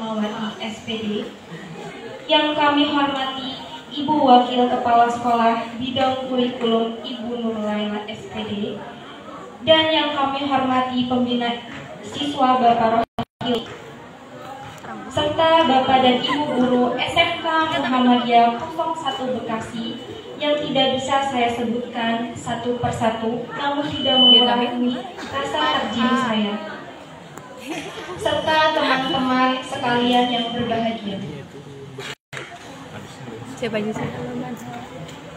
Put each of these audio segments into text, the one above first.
Fatmawati SPD, yang kami hormati Ibu Wakil Kepala Sekolah Bidang Kurikulum Ibu Nurlaila SPD, dan yang kami hormati pembina siswa Bapak Rohil, serta Bapak dan Ibu Guru SMK Muhammadiyah 01 Bekasi yang tidak bisa saya sebutkan satu persatu, namun tidak mengurangi rasa terjun saya, serta teman-teman sekalian yang berbahagia.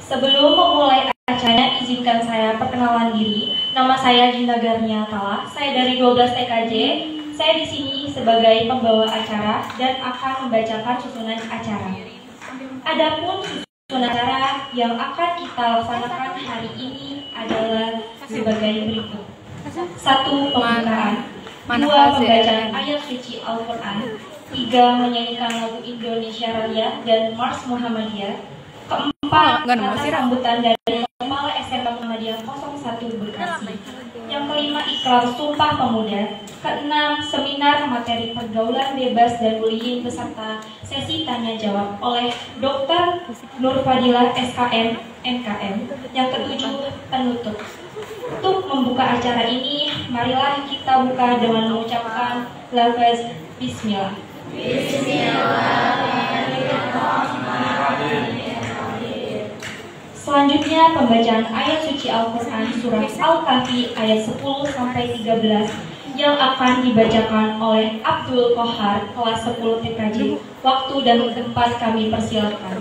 Sebelum memulai acara, izinkan saya perkenalan diri. Nama saya Gina Garniatala. Saya dari 12 TKJ. Saya di sini sebagai pembawa acara dan akan membacakan susunan acara. Adapun susunan acara yang akan kita laksanakan hari ini adalah sebagai berikut. 1. Pembukaan. 2. Pembacaan ayat suci Al-Quran. 3. Menyanyikan lagu Indonesia Raya dan Mars Muhammadiyah. 4. Kata sambutan dari Kepala SMK Muhammadiyah 01 Bekasi. Yang kelima, ikrar Sumpah Pemuda. Keenam, seminar materi pergaulan bebas dan bullying beserta sesi tanya jawab oleh Dr. Nur Fadilah SKM MKM. Yang ketujuh, penutup. Untuk membuka acara ini, marilah kita buka dengan mengucapkan lafaz Bismillah. Bismillahirrahmanirrahim. Selanjutnya pembacaan ayat suci Al-Quran Surah Al-Kahfi ayat 10-13 yang akan dibacakan oleh Abdul Kohar kelas 10 TKJ. Waktu dan tempat kami persilakan.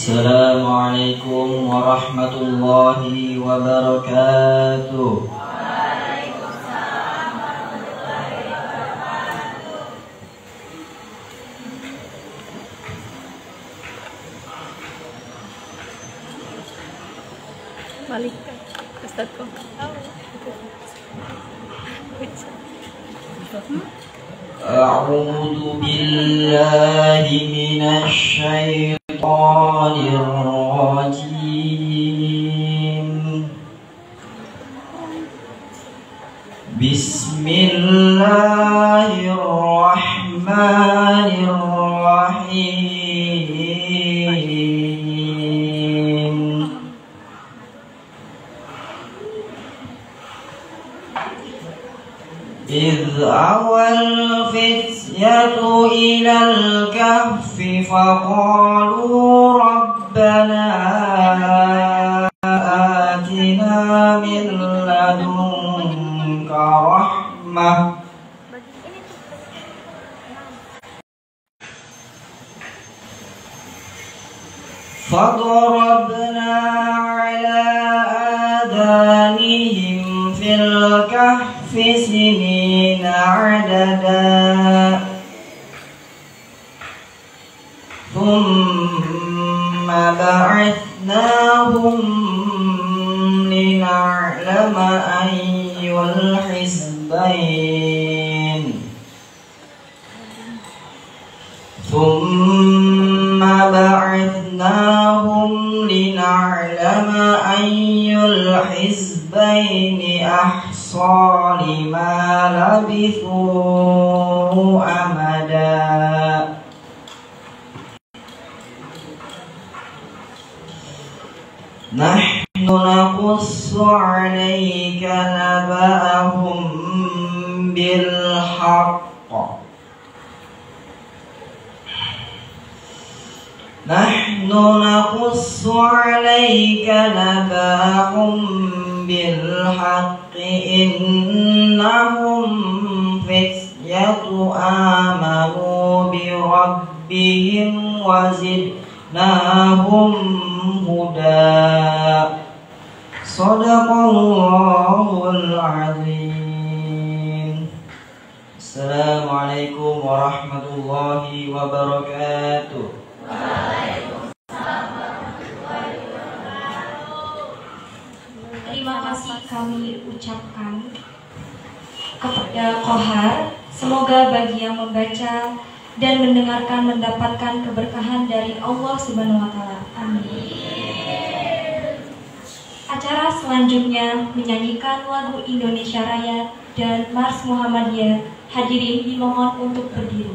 Assalamualaikum warahmatullahi wabarakatuh. Waalaikumsalam warahmatullahi wabarakatuh. Balik Ustaz kok. A'udzu billahi minasy syaithanir rajim. Bismillahirrahmanirrahim. إذ أوى الفتية إلى الكهف فقالوا ربنا آتنا من لدنك رحمة فضربنا على آذانهم في الكهف سنين عددا ثم بعثناهم لنعلم أي الحزبين أحصى لما لبثوا أمدا نحن نقص عليك نبأهم بالحق نحن نقص عليك نبأهم بالحق إنهم فتية آمنوا بربهم وزدناهم هدى صدق الله العظيم. Assalamualaikum warahmatullahi wabarakatuh. Terima kasih kami ucapkan kepada Kohar. Semoga bagi yang membaca dan mendengarkan mendapatkan keberkahan dari Allah Subhanahu wa Ta'ala. Amin. Acara selanjutnya menyanyikan lagu Indonesia Raya dan Mars Muhammadiyah. Hadirin dimohon untuk berdiri.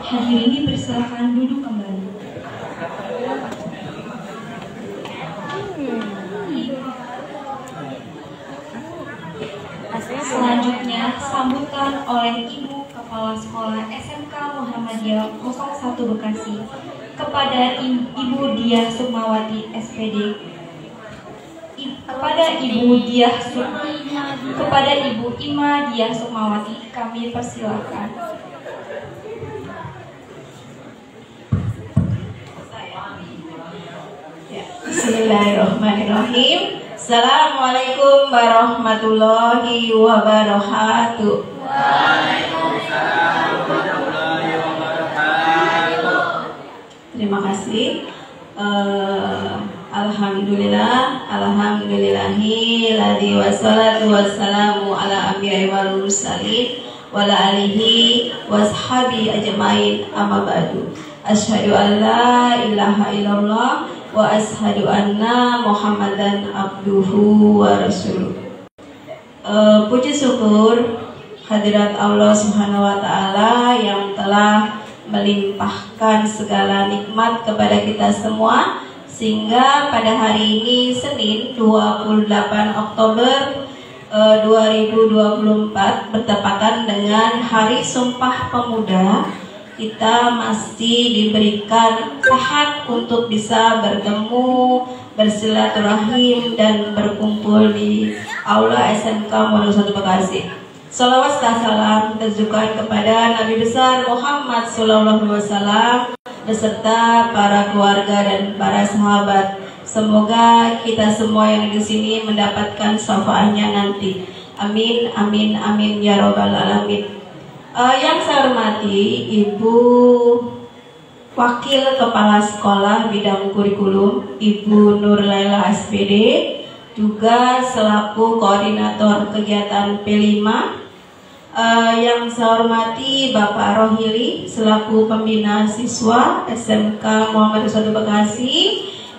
Hadirin dipersilakan duduk kembali. Selanjutnya, sambutan oleh Ibu Kepala Sekolah SMK Muhammadiyah 01 Bekasi kepada Ibu Diah Sukmawati SPD. Kepada Ibu Ima Diah Sukmawati kami persilakan. Bismillahirrahmanirrahim. Assalamualaikum warahmatullahi wabarakatuh. Waalaikumsalam warahmatullahi wabarakatuh. Terima kasih. Alhamdulillahi ladzi wassalatu wassalamu ala anbiya'i wal mursalin wa ala alihi washabi ajmain amma ba'du. Asyhadu an la ilaha illallah wa asyhadu anna Muhammadan abduhu wa rasuluh. Puji syukur hadirat Allah Subhanahu wa taala yang telah melimpahkan segala nikmat kepada kita semua, sehingga pada hari ini Senin 28 Oktober 2024 bertepatan dengan Hari Sumpah Pemuda, kita masih diberikan sehat untuk bisa bertemu, bersilaturahim dan berkumpul di Aula SMK Muhammadiyah 01 Bekasi. Salawat dan salam terjukan kepada Nabi besar Muhammad SAW beserta para keluarga dan para sahabat. Semoga kita semua yang di sini mendapatkan syafaatnya nanti. Amin, amin, amin ya robbal alamin. Yang saya hormati Ibu Wakil Kepala Sekolah Bidang Kurikulum Ibu Nur Laila SPD, juga selaku Koordinator Kegiatan P5. Yang saya hormati Bapak Rohili selaku Pembina Siswa SMK Muhammadiyah 01 Bekasi.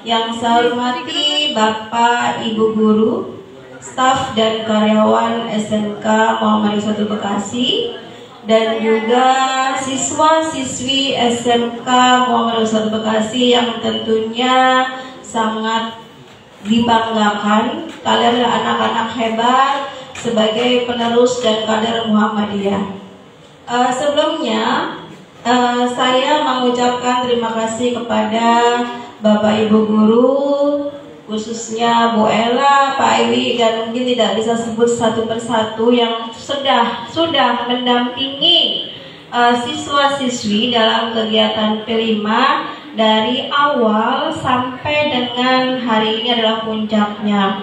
Yang saya hormati Bapak Ibu Guru, staf dan karyawan SMK Muhammadiyah 01 Bekasi, dan juga siswa-siswi SMK Muhammadiyah 01 Bekasi yang tentunya sangat dibanggakan. Kalian adalah anak-anak hebat sebagai penerus dan kader Muhammadiyah. Sebelumnya saya mengucapkan terima kasih kepada Bapak Ibu Guru, khususnya Bu Ella, Pak Iwi, dan mungkin tidak bisa sebut satu persatu yang sudah mendampingi siswa-siswi dalam kegiatan P5 dari awal sampai dengan hari ini adalah puncaknya.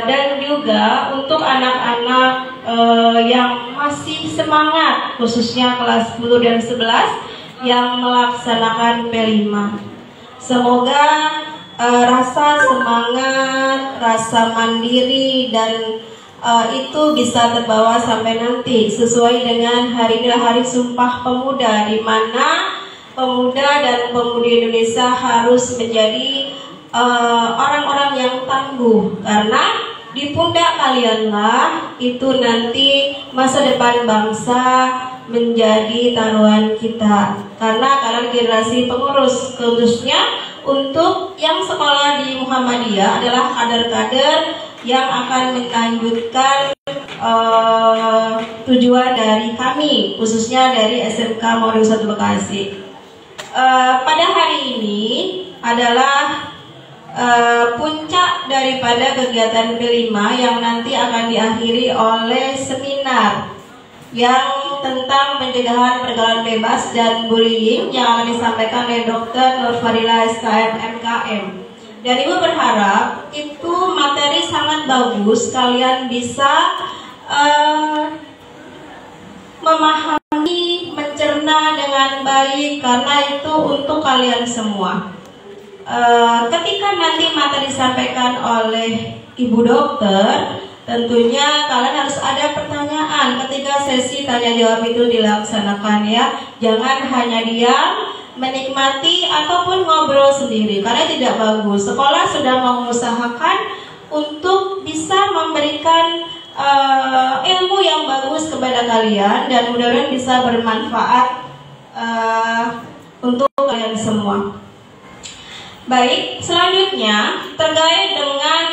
Dan juga untuk anak-anak yang masih semangat, khususnya kelas 10 dan 11 yang melaksanakan P5. Semoga rasa semangat, rasa mandiri dan itu bisa terbawa sampai nanti sesuai dengan hari ini, Hari Sumpah Pemuda, di mana pemuda dan pemudi Indonesia harus menjadi orang-orang yang tangguh, karena di pundak kalianlah itu nanti masa depan bangsa menjadi taruhan kita, karena kalian generasi pengurus. Khususnya untuk yang sekolah di Muhammadiyah adalah kader-kader yang akan melanjutkan tujuan dari kami, khususnya dari SMK Muhammadiyah 01 Bekasi. Pada hari ini adalah puncak daripada kegiatan P5 yang nanti akan diakhiri oleh seminar yang tentang pencegahan pergaulan bebas dan bullying yang akan disampaikan oleh Dr. Nur Fadila SKM MKM. Dan Ibu berharap itu materi sangat bagus, kalian bisa memahami, mencerna dengan baik, karena itu untuk kalian semua. Ketika nanti materi disampaikan oleh Ibu Dokter, tentunya kalian harus ada pertanyaan ketika sesi tanya jawab itu dilaksanakan, ya. Jangan hanya diam, menikmati ataupun ngobrol sendiri, karena tidak bagus. Sekolah sudah mengusahakan untuk bisa memberikan ilmu yang bagus kepada kalian, dan mudah-mudahan bisa bermanfaat untuk kalian semua. Baik, selanjutnya terkait dengan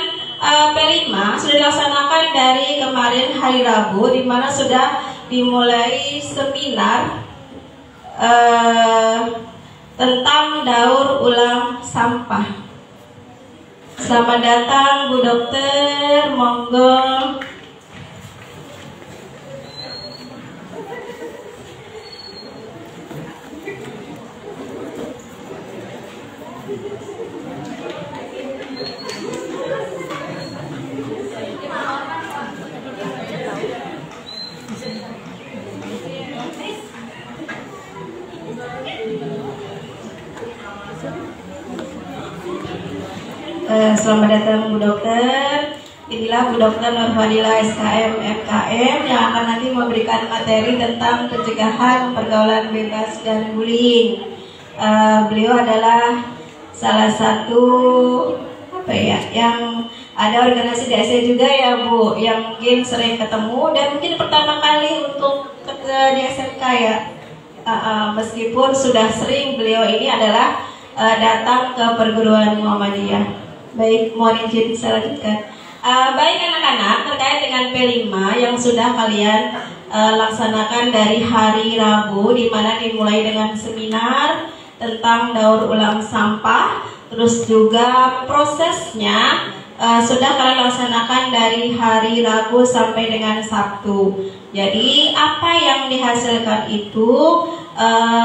P5 sudah dilaksanakan dari kemarin hari Rabu, di mana sudah dimulai seminar tentang daur ulang sampah. Selamat datang Bu Dokter, monggo. Selamat datang Bu Dokter. Inilah Bu Dokter Nurfadila SKM FKM yang akan nanti memberikan materi tentang pencegahan pergaulan bebas dan bullying. Beliau adalah salah satu yang ada organisasi DSE juga ya Bu, yang mungkin sering ketemu dan mungkin pertama kali untuk di SMK ya. Meskipun sudah sering, beliau ini adalah datang ke perguruan Muhammadiyah. Baik, mohon izin saya lanjutkan. Baik anak-anak, terkait dengan P5 yang sudah kalian laksanakan dari hari Rabu, di mana dimulai dengan seminar tentang daur ulang sampah, terus juga prosesnya sudah kalian laksanakan dari hari Rabu sampai dengan Sabtu. Jadi apa yang dihasilkan itu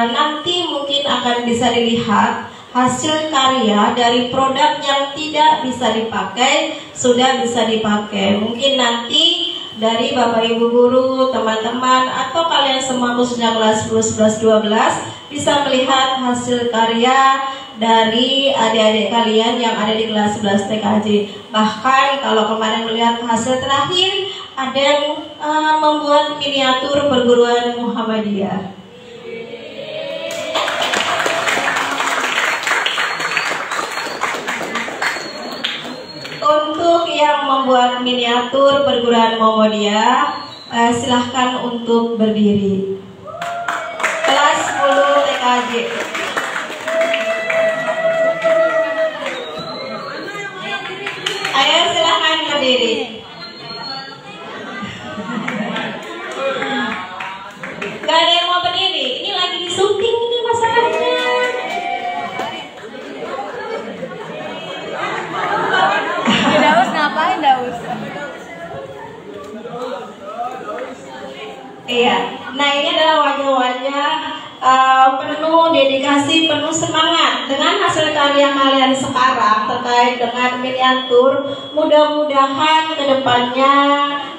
nanti mungkin akan bisa dilihat hasil karya dari produk yang tidak bisa dipakai sudah bisa dipakai. Mungkin nanti dari Bapak Ibu guru, teman-teman, atau kalian semua khususnya kelas 10, 11, 12 bisa melihat hasil karya dari adik-adik kalian yang ada di kelas 11 TKJ. Bahkan kalau kemarin melihat hasil terakhir, ada yang membuat miniatur perguruan Muhammadiyah. Untuk yang membuat miniatur perguruan Muhammadiyah, silahkan untuk berdiri. Kelas 10 TKJ. Ayo silahkan berdiri. Gak ada yang mau berdiri. Ini lagi disunting ini masalahnya. Daus ngapain Daus? Iya, nah ini adalah wajah-wajah penuh dedikasi, penuh semangat dengan hasil karya kalian sekarang terkait dengan miniatur. Mudah-mudahan kedepannya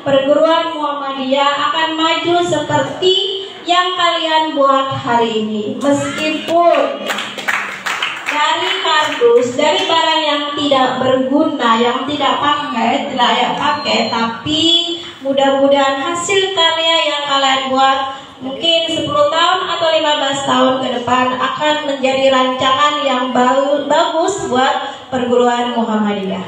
perguruan Muhammadiyah akan maju seperti yang kalian buat hari ini. Meskipun dari kardus, dari barang yang tidak berguna, yang tidak layak pakai, tapi mudah-mudahan hasil karya yang kalian buat mungkin 10 tahun atau 15 tahun ke depan akan menjadi rancangan yang bagus buat perguruan Muhammadiyah.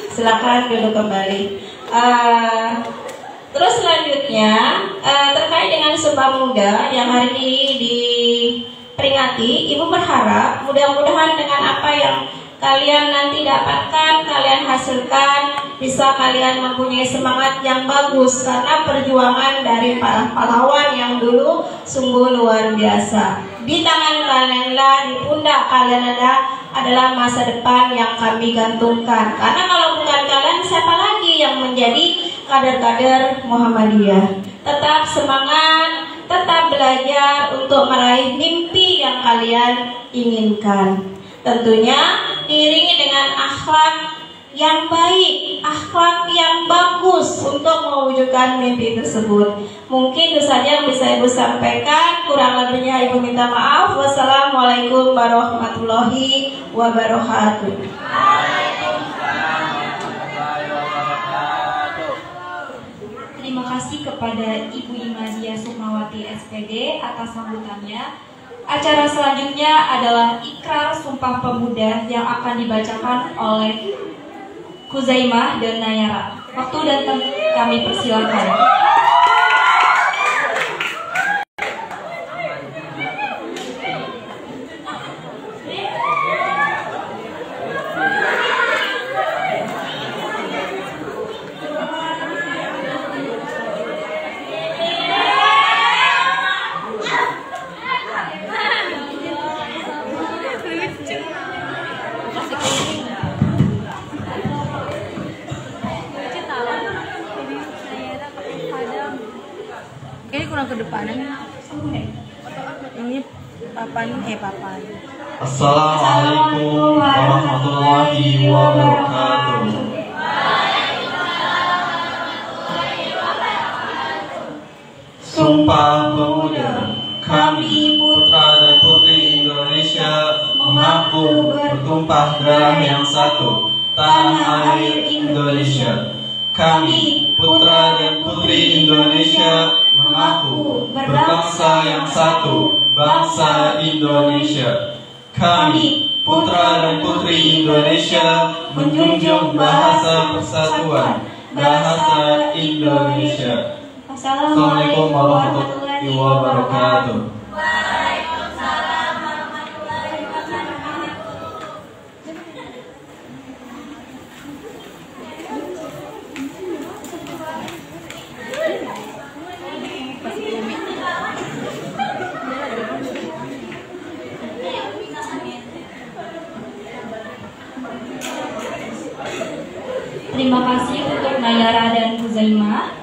Silakan duduk kembali. Terus selanjutnya terkait dengan Sumpah Pemuda yang hari ini diperingati, Ibu berharap mudah-mudahan dengan apa yang kalian nanti dapatkan, kalian hasilkan, bisa kalian mempunyai semangat yang bagus karena perjuangan dari para pahlawan yang dulu sungguh luar biasa. Di tangan kalianlah, di pundak kalian adalah masa depan yang kami gantungkan. Karena kalau bukan kalian, siapa lagi yang menjadi kader-kader Muhammadiyah? Tetap semangat, tetap belajar untuk meraih mimpi yang kalian inginkan. Tentunya diiringi dengan akhlak yang baik, akhlak yang bagus untuk mewujudkan mimpi tersebut. Mungkin itu saja yang bisa Ibu sampaikan. Kurang lebihnya Ibu minta maaf. Wassalamualaikum warahmatullahi wabarakatuh. Terima kasih kepada Ibu Imadia Sukmawati SPD atas sambutannya. Acara selanjutnya adalah Ikrar Sumpah Pemuda yang akan dibacakan oleh Kuzaimah dan Nayara. Waktu dan kami persilakan. kurang ke depanan. Ini papan. Assalamualaikum warahmatullahi wabarakatuh. Sumpah Pemuda, kami putra dan putri Indonesia mengaku bertumpah darah yang satu, tanah air Indonesia. Kami putra dan putri Indonesia mengaku berbangsa yang satu, bangsa Indonesia. Kami putra dan putri Indonesia menjunjung bahasa persatuan, bahasa Indonesia. Assalamualaikum warahmatullahi wabarakatuh. Terima kasih untuk Nayara dan Huzaimah.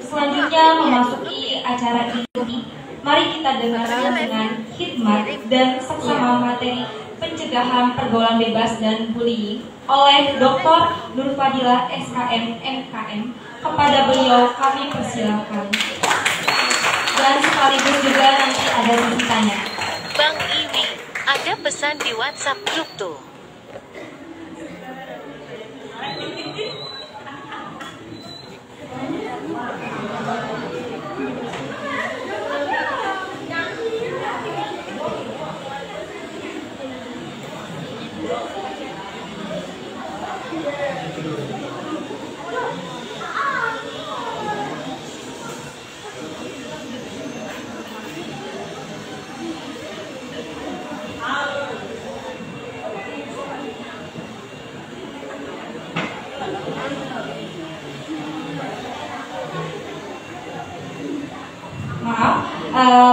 Selanjutnya memasuki acara inti. Mari kita dengarkan dengan hikmat dan seksama materi pencegahan pergaulan bebas dan bullying oleh Dr. Nur Fadilah SKM MKM. Kepada beliau kami persilakan. Dan sekaligus juga nanti ada sesi tanya. Bang Iwi, ada pesan di WhatsApp grup tuh.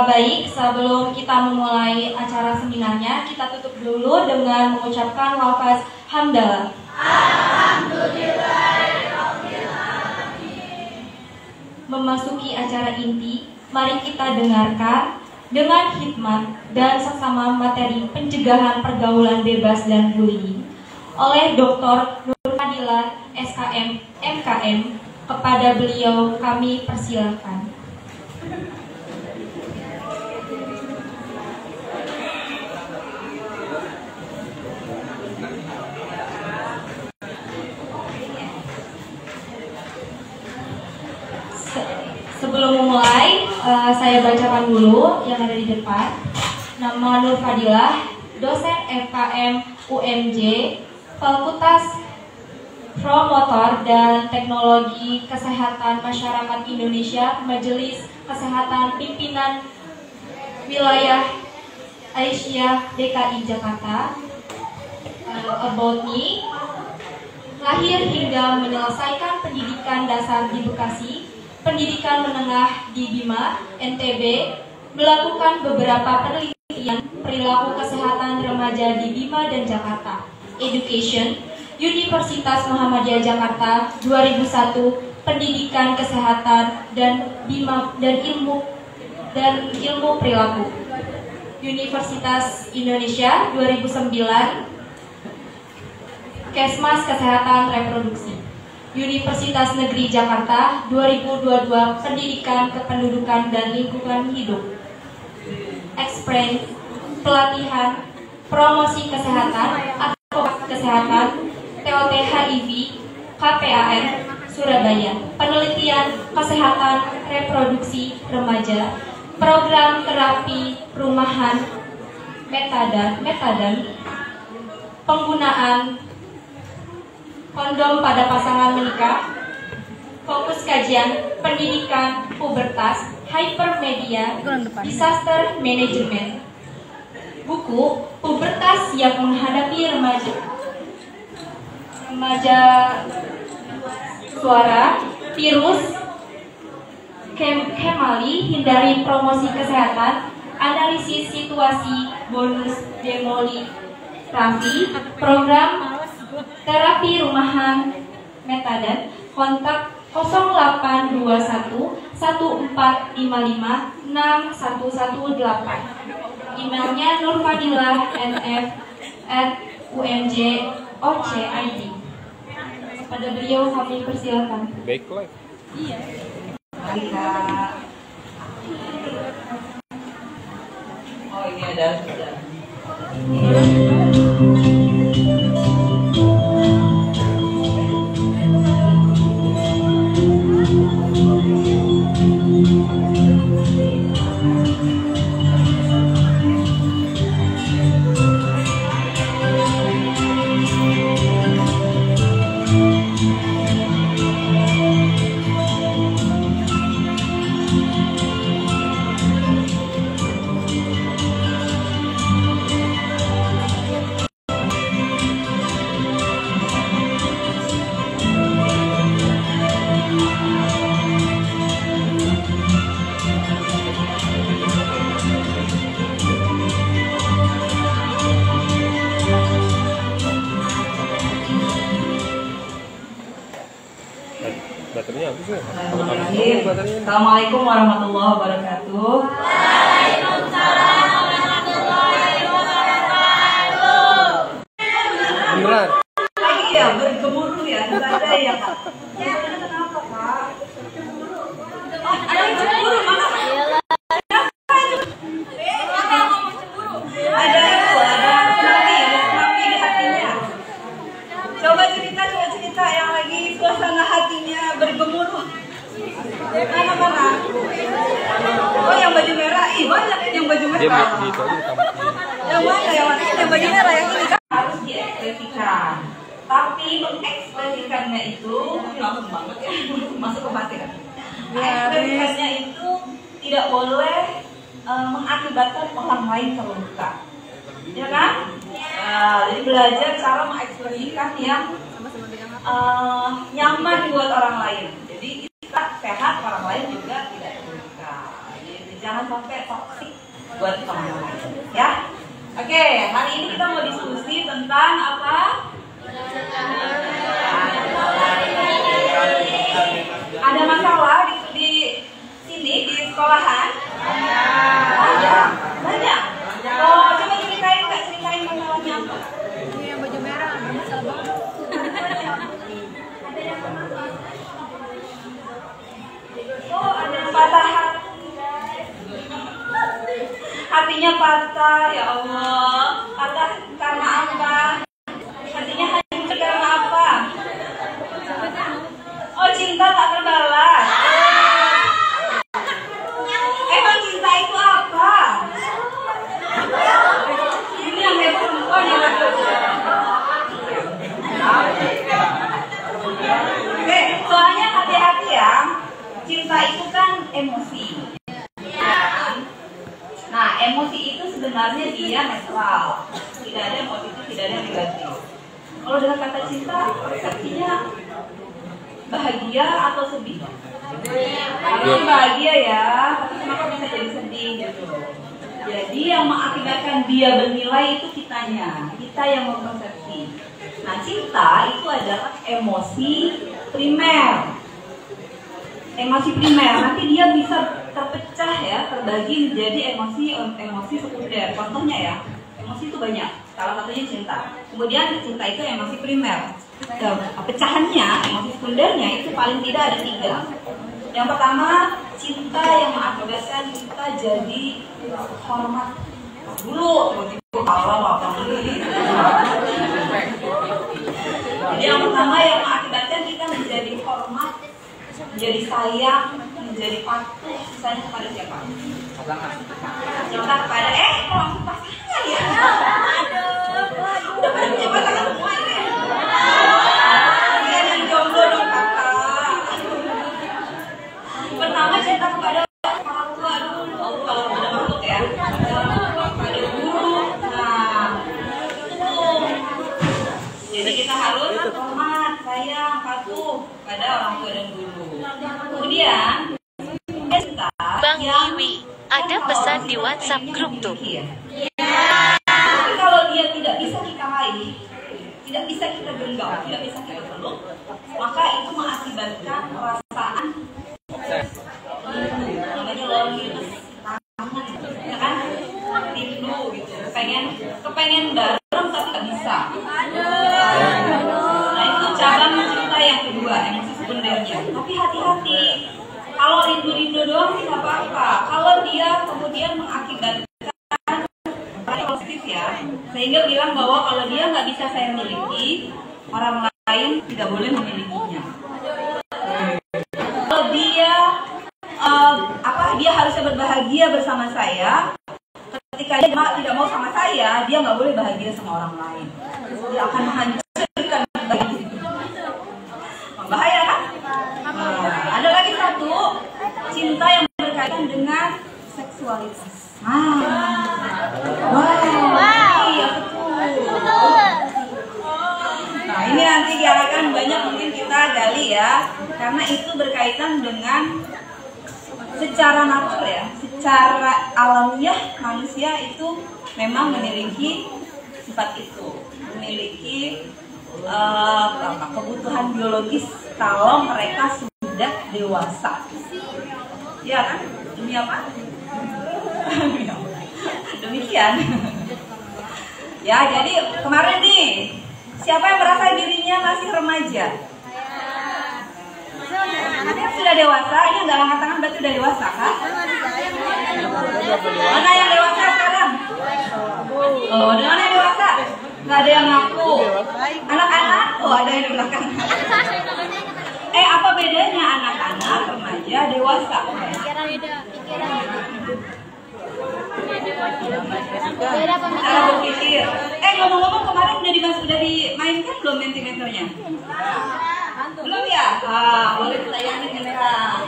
Baik, sebelum kita memulai acara seminarnya, kita tutup dulu dengan mengucapkan lafaz hamdalah. Memasuki acara inti, mari kita dengarkan dengan hikmat dan seksama materi pencegahan pergaulan bebas dan bullying oleh Dr. Nur Fadilah SKM MKM. Kepada beliau kami persilakan. Sebelum memulai, saya bacakan dulu yang ada di depan. Nama Nur Fadilah, dosen FKM UMJ, Fakultas Promotor dan Teknologi Kesehatan Masyarakat Indonesia, Majelis Kesehatan Pimpinan Wilayah Aisyah DKI Jakarta. About me, lahir hingga menyelesaikan pendidikan dasar di Bekasi, pendidikan menengah di Bima, NTB, melakukan beberapa penelitian perilaku kesehatan remaja di Bima dan Jakarta. Education, Universitas Muhammadiyah Jakarta 2001, pendidikan kesehatan dan Bima dan ilmu perilaku. Universitas Indonesia 2009, Kesmas Kesehatan Reproduksi. Universitas Negeri Jakarta 2022, Pendidikan Kependudukan dan Lingkungan Hidup. Experience, pelatihan, promosi kesehatan, advokat kesehatan, TOT HIV, KPAN, Surabaya. Penelitian kesehatan reproduksi remaja, program terapi perumahan metadan, penggunaan kondom pada pasangan menikah, fokus kajian pendidikan pubertas, hypermedia, disaster management. Buku Pubertas yang Menghadapi Remaja Suara, Virus Kemali, Hindari Promosi Kesehatan, Analisis Situasi, Bonus Demografi, Program Terapi Rumahan Metadan, 0821 1455 6118. Emailnya nurfadilah@umj.oc.id. Pada beliau kami persilakan. Baiklah. Iya. Oh, ini ada sudah. Baterainya habis ya? Assalamualaikum warahmatullahi wabarakatuh. Waalaikumsalam warahmatullahi wabarakatuh. Beneran? Lagi ya, bergemuruh ya, ada ya Kak. Ya, kenapa Kak? Ada yang cemburu, mana? Ada tsunami di hatinya. Coba cerita yang lagi suasana hatinya bergemuruh. Mana? Oh, yang baju merah. Ih, banyak yang baju merah. Dia gitu aja Yang mana? Yang baju merah yang ini kan harus diekspresikan. Tapi mengekspresikannya itu langsung banget ya, masuk ke batin. Mengekspresikannya itu tidak boleh mengakibatkan orang lain terluka, ya kan? Jadi belajar cara mengekspresikan yang nyaman buat orang lain. Jadi kita sehat, orang lain juga tidak terluka. Jadi jangan sampai toksik buat orang lain, ya. Oke, hari ini kita mau diskusi tentang apa? Ada masalah di sini di sekolahan? Banyak. Oh, coba ceritain masalahnya apa? Yang baju merah bermasalah banget. Oh, ada yang patah hati. Hatinya patah, ya Allah. Patah karena apa? Hatinya hancur karena apa? Oh, cinta tak terbalas. Emang cinta itu apa? Ini yang heboh perempuan yang heboh. Oke, soalnya hati-hati ya. Cinta itu kan emosi. Nah, emosi itu sebenarnya dia netral. Tidak ada yang positif, tidak ada yang negatif. Kalau dengan kata cinta, persepsinya bahagia atau sedih? Harusnya bahagia ya, tapi kenapa bisa jadi sedih gitu? Jadi yang mengakibatkan dia bernilai itu kitanya, kita yang mempersepsi. Nah, cinta itu adalah emosi primer. Emosi primer, nanti dia bisa terpecah ya, terbagi menjadi emosi sekunder. Contohnya ya, emosi itu banyak. Salah satunya cinta. Kemudian cinta itu emosi primer. Pecahannya, emosi sekundernya itu paling tidak ada 3. Yang pertama, cinta yang mengakibatkan kita jadi hormat. Dulu, begitu kalau apa ini. Jadi yang pertama yang mengakibatkan kita menjadi hormat, menjadi sayang, menjadi patuh, misalnya kepada siapa? Cinta kepada langsung pasangan ya. Udah pada punya pasangan semua ini. Kalian yang jomblo dong kakak. Pertama cinta kepada orang tua dulu. Kalau udah masuk ya, kepada guru. Nah, jadi kita harus hormat, sayang, patuh pada orang tua dan guru. Kemudian Bang Iwi, ada pesan di WhatsApp grup tuh. Tapi kalau dia tidak bisa kita raih, tidak bisa kita genggam, tidak bisa kita peluk, maka itu mengakibatkan rasa Kalau dia kemudian mengakibatkan positif ya, sehingga bilang bahwa kalau dia nggak bisa saya miliki, orang lain tidak boleh memilikinya. Kalau dia dia harusnya berbahagia bersama saya, ketika dia tidak mau sama saya, dia nggak boleh bahagia sama orang lain. Dia akan menghancurkan bahagia itu. Bahaya kan? Ada lagi satu, cinta yang berkaitan dengan seksualitas. Iya betul. Nah ini nanti akan banyak mungkin kita gali ya, karena itu berkaitan dengan secara natur ya, secara alamiah manusia itu memang memiliki sifat itu, memiliki kebutuhan biologis kalau mereka sudah dewasa. Ya kan? Demi apa? Demikian. Ya, jadi kemarin nih, siapa yang merasa dirinya masih remaja? Ada yang sudah dewasa, ini nggak angkat tangan berarti udah dewasa kan? Mana yang dewasa sekarang? Oh, ada mana yang dewasa? Nggak ada yang ngaku. Anak-anak? Oh, ada yang di belakang. Apa bedanya anak-anak, remaja, dewasa? Cara berpikir. Ngomong-ngomong kemarin udah dimainkan belum Mentimeternya? Belum ya? Boleh ditayangin kamera.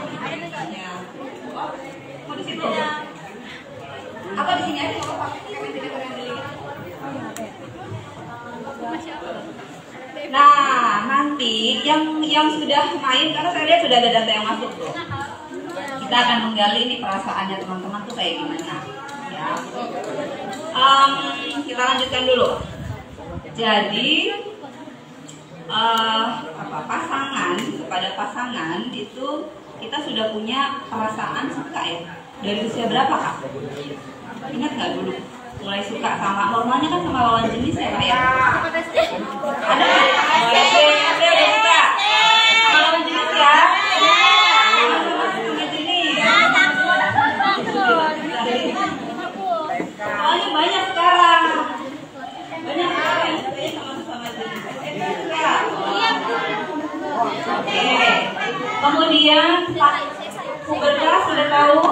Mau di situ? Apa di sini aja mau pakai Mentimeter yang dulu? Nah, nanti yang sudah main, karena saya lihat sudah ada data yang masuk tuh. Kita akan menggali nih perasaannya teman-teman tuh kayak gimana. Ya. Kita lanjutkan dulu. Jadi pasangan, kepada pasangan itu kita sudah punya perasaan suka ya. Dari usia berapa Kak? Ingat nggak dulu? Mulai suka sama, normalnya kan sama lawan jenis ya Kak ya? Ada nggak? Ada suka sama lawan jenis ya? Soalnya banyak sekarang. Banyak sekarang yang sukanya sama sesama jenis. Oke. Kemudian pubertas sudah tahu?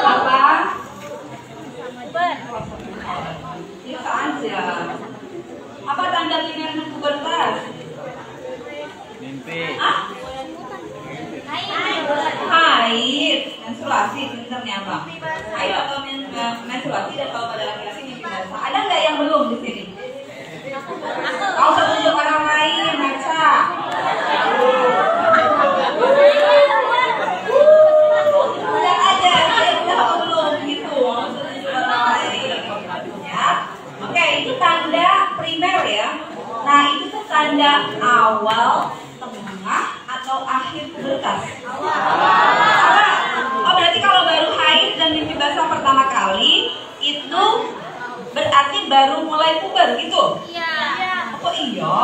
Apa? Bisa aja. Apa tanda klinis pubertas? Mimpi. Haid, menstruasi, pinternya apa? Haid atau menstruasi dan kalau pada laki-laki mimpi basah. Ada nggak yang belum di sini? Kau usah tunjuk orang lain, Maca. Lihat aja, udah apa belum gitu. Kau usah tunjuk orang lain. Ya, oke, itu tanda primer ya. Nah, itu tuh tanda awal, tengah, atau akhir pubertas. Oh, berarti kalau baru haid dan mimpi basah pertama kali itu berarti baru mulai puber gitu? Iya. Oh iya.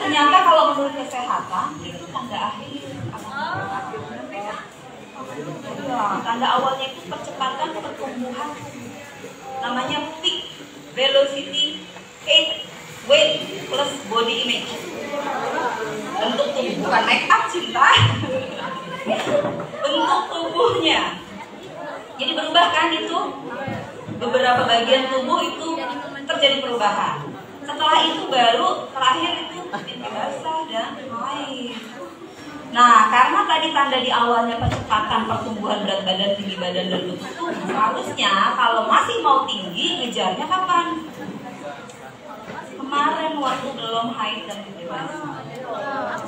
Ternyata kalau menurut kesehatan itu tanda akhir. Tanda awalnya itu percepatan pertumbuhan. Namanya peak velocity weight plus body image. Bentuk tubuh, bukan make up cinta. Bentuk tubuhnya. Jadi berubah kan itu? Beberapa bagian tubuh itu terjadi perubahan. Setelah itu baru terakhir itu mimpi basah dan haid. Nah, karena tadi tanda di awalnya percepatan pertumbuhan berat badan, tinggi badan dan bentuk tubuh, harusnya kalau masih mau tinggi ngejarnya kapan? Kemarin waktu belum haid dan mimpi basah.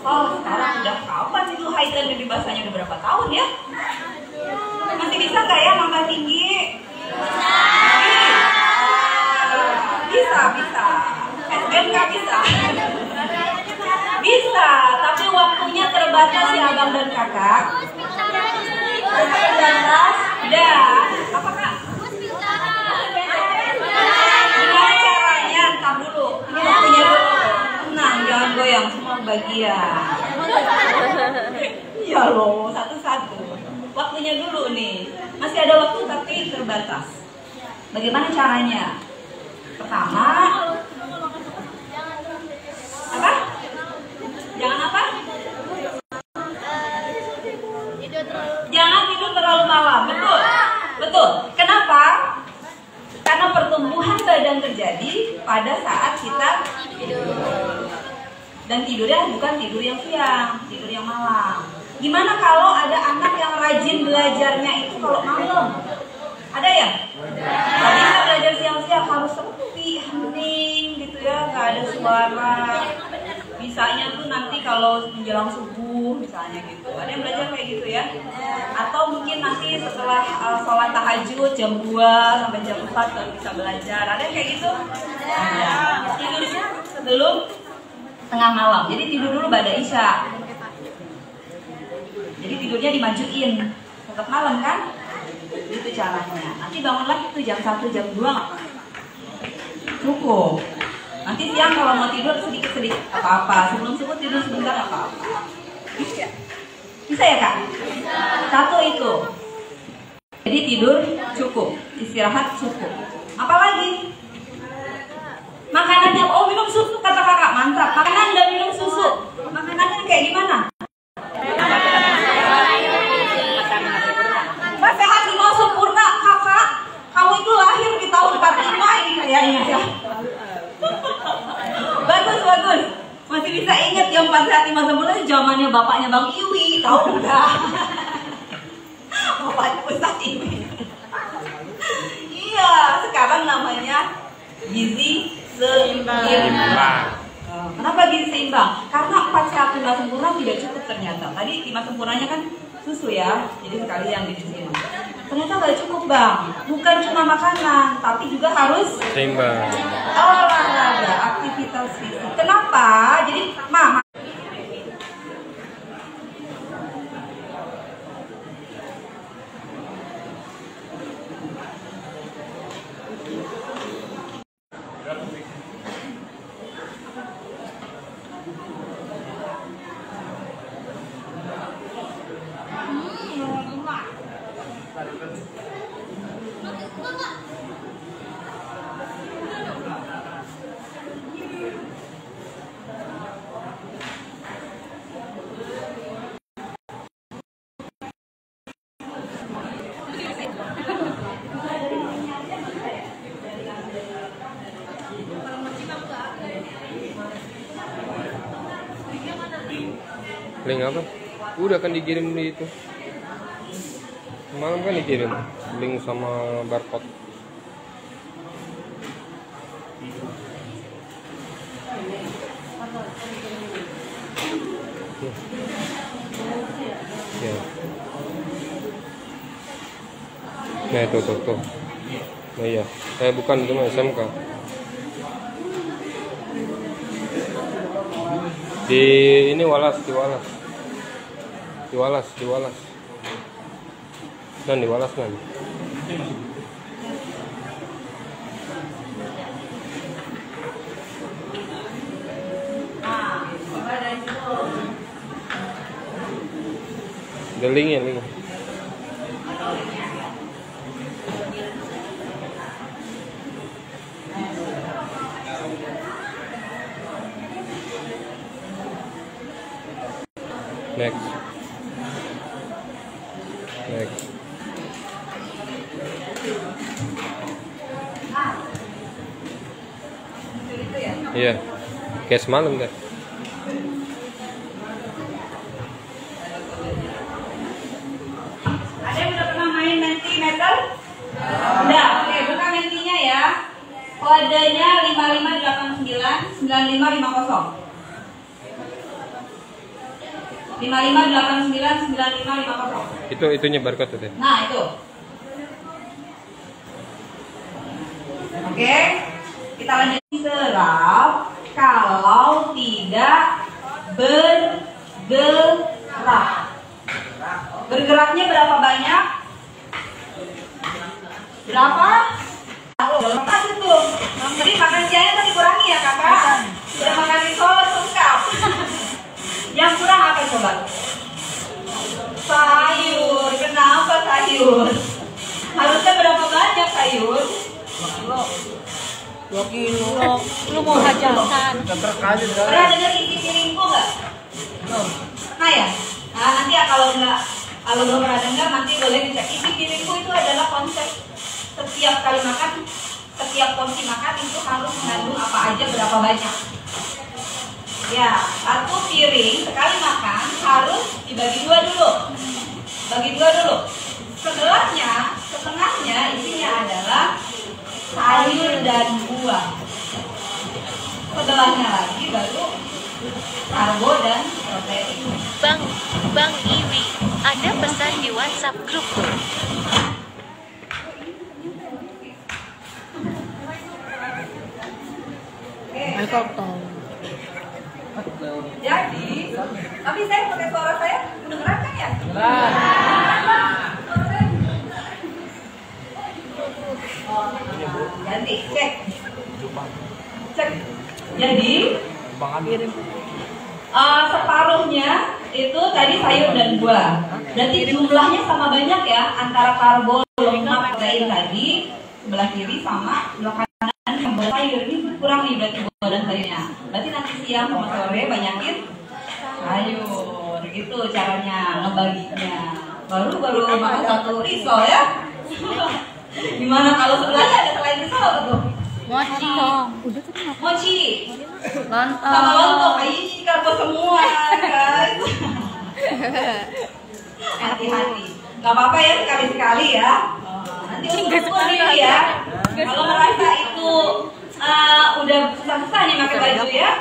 Oh, sekarang udah kapan itu haid dan mimpi basahnya udah berapa tahun ya? Masih bisa nggak ya nambah tinggi? Bisa. SBMK bisa. Bisa, tapi waktunya terbatas ya abang dan kakak. Terbatas dan apa Kak? Gimana caranya? Entar dulu. Ini waktunya dulu. Tenang, jangan goyang semua bagian. Iya loh, satu-satu. Waktunya dulu nih. Masih ada waktu tapi terbatas. Bagaimana caranya? Pertama, apa? Jangan apa? Jangan tidur terlalu malam. Betul. Betul. Kenapa? Karena pertumbuhan badan terjadi pada saat kita tidur. Dan tidurnya bukan tidur yang siang, tidur yang malam. Gimana kalau ada anak yang rajin belajarnya itu kalau malam? Ada ya? Gak bisa belajar siang-siang, harus sepi, hening gitu ya, gak ada suara. Bisanya tuh nanti kalau menjelang subuh misalnya gitu. Ada yang belajar kayak gitu ya? Atau mungkin nanti setelah sholat tahajud jam 2 sampai jam 4 baru bisa belajar. Ada yang kayak gitu? Ada. Tidurnya sebelum tengah malam. Jadi tidur dulu pada isya. Jadi tidurnya dimajuin. Tetap malam kan? Itu caranya. Nanti bangun lagi tuh jam 1, jam 2 cukup. Nanti siang kalau mau tidur sedikit-sedikit apa-apa. Sebelum subuh tidur sebentar apa-apa. Bisa ya Kak? Satu itu. Jadi tidur cukup, istirahat cukup. Apalagi? Makanannya, oh minum susu kata kakak, mantap. Makanan dan minum susu. Makanannya kayak gimana? Mbak sehat lima sempurna, kakak. Kamu itu lahir di tahun 45 ini kayaknya ya. Bagus, bagus. Masih bisa ingat yang 4 sehat 5 sempurna zamannya bapaknya Bang Iwi, tahu udah. Bapaknya Ustaz Iwi. Iya, sekarang namanya gizi seimbang. Kenapa gizi seimbang? Karena 4 sehat 5 sempurna tidak cukup ternyata. Tadi 5 sempurnanya kan susu ya, jadi sekali yang di sini. Ternyata nggak cukup Bang. Bukan cuma makanan, tapi juga harus seimbang. Olahraga, aktivitas fisik. Kenapa? Jadi mama. Link apa? Udah kan dikirim di itu. Semalam kan dikirim link sama barcode. Ya. Nah itu tuh. Nah iya, saya bukan itu mah SMK. Di ini Walas. Dan di Walas kan. The link. Next. Iya, kayak semalam kan. Ada yang udah pernah main Mentimeter? Udah, oke, buka Mentinya ya. Kodenya 5589 9550. 5589 9550. Itu nyebar ke tuh. Nah, itu. Oke. Kita lanjut. Serap kalau tidak bergerak. Bergeraknya berapa banyak? Berapa? Berapa itu? Jadi makan siangnya tadi kurangi ya kakak? Sudah makan risol lengkap. Yang kurang apa sayur. Harusnya berapa banyak sayur? 2 kilo. Lu mau hajatan. Pernah dengar isi piringku nggak? Nah ya, nah nanti ya kalau belum pernah dengar nanti boleh dicek. Isi piringku itu adalah konsep setiap kali makan, setiap porsi makan itu harus mengandung apa aja berapa banyak. Ya, 1 piring sekali makan harus dibagi 2 dulu. Bagi 2 dulu. Setengahnya isinya adalah sayur dan buah. Sebelahnya lagi baru karbo dan protein. Bang Iwi, ada pesan di WhatsApp grup tuh. Jadi, tapi saya pakai suara saya kedengeran kan ya? Ganti, cek. Jadi, separuhnya itu tadi sayur dan buah. Berarti jumlahnya sama banyak ya, antara karbo, lemak, protein tadi sebelah kiri sama sebelah kanan yang sayur. Ini kurang nih berarti buah dan sayurnya. Berarti nanti siang sama sore banyakin sayur. Gitu caranya ngebaginya. Baru makan 1 risol ya. Gimana kalau sebelahnya ada selain risol apa tuh? Mochi. Mantap. Sama lontong, ini karbo semua guys. Hati-hati. Gak apa-apa ya sekali-sekali ya. Nanti ukur diri ya. Kalau merasa itu udah susah-susah nih pakai baju ya,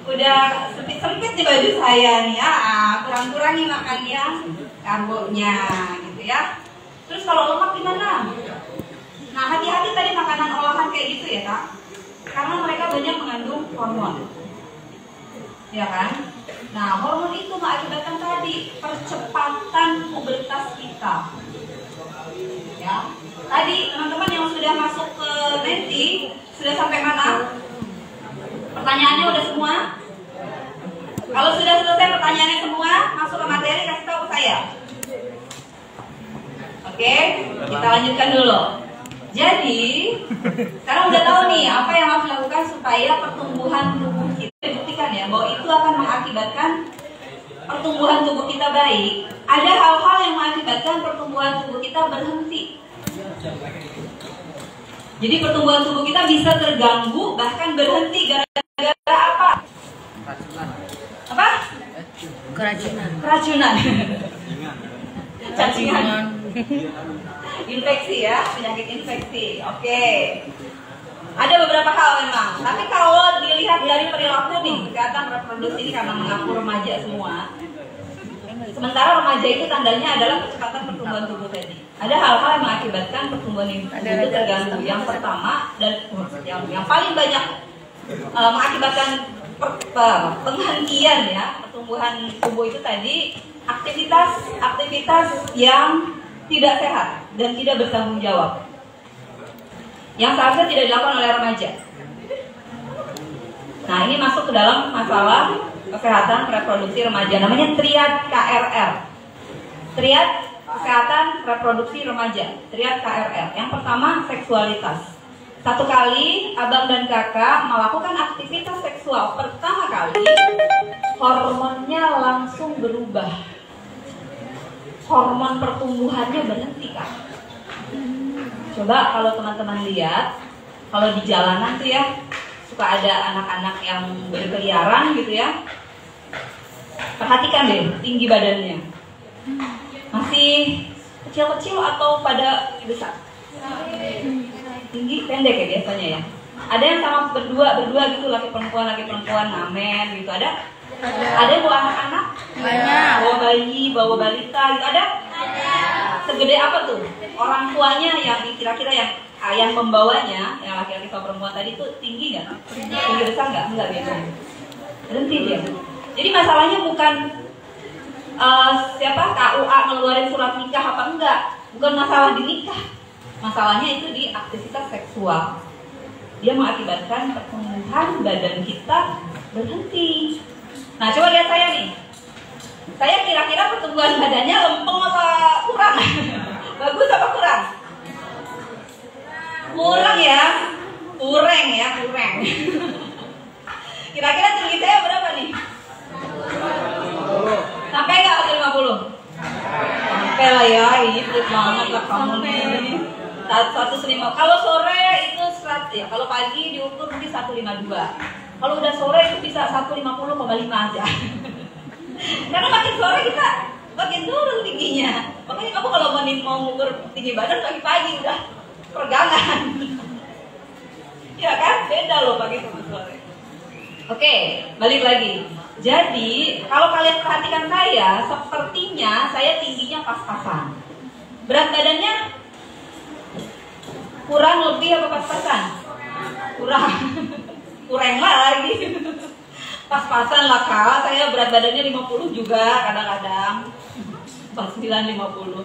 udah sempit-sempit nih baju saya nih ya, kurang-kurangi makan yang karbonya gitu ya. Terus kalau lemak gimana? Nah, hati-hati tadi makanan olahan kayak gitu ya Kak, karena mereka banyak mengandung hormon, ya kan? Nah, hormon itu mengakibatkan tadi percepatan pubertas kita. Ya, tadi teman-teman yang sudah masuk ke Nanti sudah sampai mana? Pertanyaannya udah semua? Kalau sudah selesai pertanyaannya semua, masuk ke materi, kasih tahu ke saya. Oke, kita lanjutkan dulu. Jadi, sekarang udah tahu nih apa yang harus dilakukan supaya pertumbuhan tubuh kita dibuktikan ya, bahwa itu akan mengakibatkan pertumbuhan tubuh kita baik. Ada hal-hal yang mengakibatkan pertumbuhan tubuh kita berhenti. Jadi pertumbuhan tubuh kita bisa terganggu, bahkan berhenti gara-gara apa? Apa? Keracunan. Cacingan. Infeksi ya, penyakit infeksi. Oke. Ada beberapa hal memang. Tapi kalau dilihat dari perilaku nih, kesehatan reproduksi ini karena mengaku remaja semua. Sementara remaja itu tandanya adalah percepatan pertumbuhan tubuh tadi. Ada hal-hal yang mengakibatkan pertumbuhan tubuh itu terganggu. Yang pertama dan yang paling banyak mengakibatkan penghentian ya pertumbuhan tubuh itu tadi aktivitas yang tidak sehat dan tidak bertanggung jawab, yang seharusnya tidak dilakukan oleh remaja. Nah, ini masuk ke dalam masalah kesehatan reproduksi remaja, namanya triad KRR. Triad kesehatan reproduksi remaja, triad KRR. Yang pertama, seksualitas. Satu kali abang dan kakak melakukan aktivitas seksual pertama kali, hormonnya langsung berubah. Hormon pertumbuhannya berhenti kan. Coba kalau teman-teman lihat, kalau di jalanan tuh ya suka ada anak-anak yang berkeliaran gitu ya. Perhatikan deh tinggi badannya, masih kecil-kecil atau pada besar? Tinggi pendek ya biasanya ya. Ada yang sama berdua gitu, laki perempuan ngamen gitu, ada? Ada yang bawa anak-anak? Banyak. Bawa bayi, bawa balita gitu, ada? Segede apa tuh? Orang tuanya yang kira-kira yang membawanya, yang laki-laki sama perempuan tadi tuh tinggi nggak? Tinggi besar nggak? Enggak biasanya. Berhenti dia. Jadi masalahnya bukan KUA ngeluarin surat nikah apa enggak, bukan masalah di nikah. Masalahnya itu di aktivitas seksual. Dia mengakibatkan pertumbuhan badan kita berhenti. Nah, coba lihat saya nih. Saya kira-kira pertumbuhan badannya lempeng apa kurang? Bagus apa kurang? Kurang ya? Kurang ya, kurang. Kira-kira tinggi saya berapa nih? Sampai nggak ke 50? Sampai lah ya, ini pelit banget lah kamu nih. 150. Kalau sore itu 100 ya, kalau pagi diukur mungkin 152. Kalau udah sore itu bisa 150,5 aja. Karena makin sore kita makin turun tingginya. Makanya kamu kalau mau ngukur tinggi badan pagi-pagi udah peregangan. Ya kan? Beda loh pagi sama sore. Oke, balik lagi. Jadi, kalau kalian perhatikan saya, sepertinya saya tingginya pas-pasan. Berat badannya kurang lebih apa pas-pasan? Kurang. Kurang lagi. Pas-pasan lah Kak, saya berat badannya 50 juga kadang-kadang. 49-50.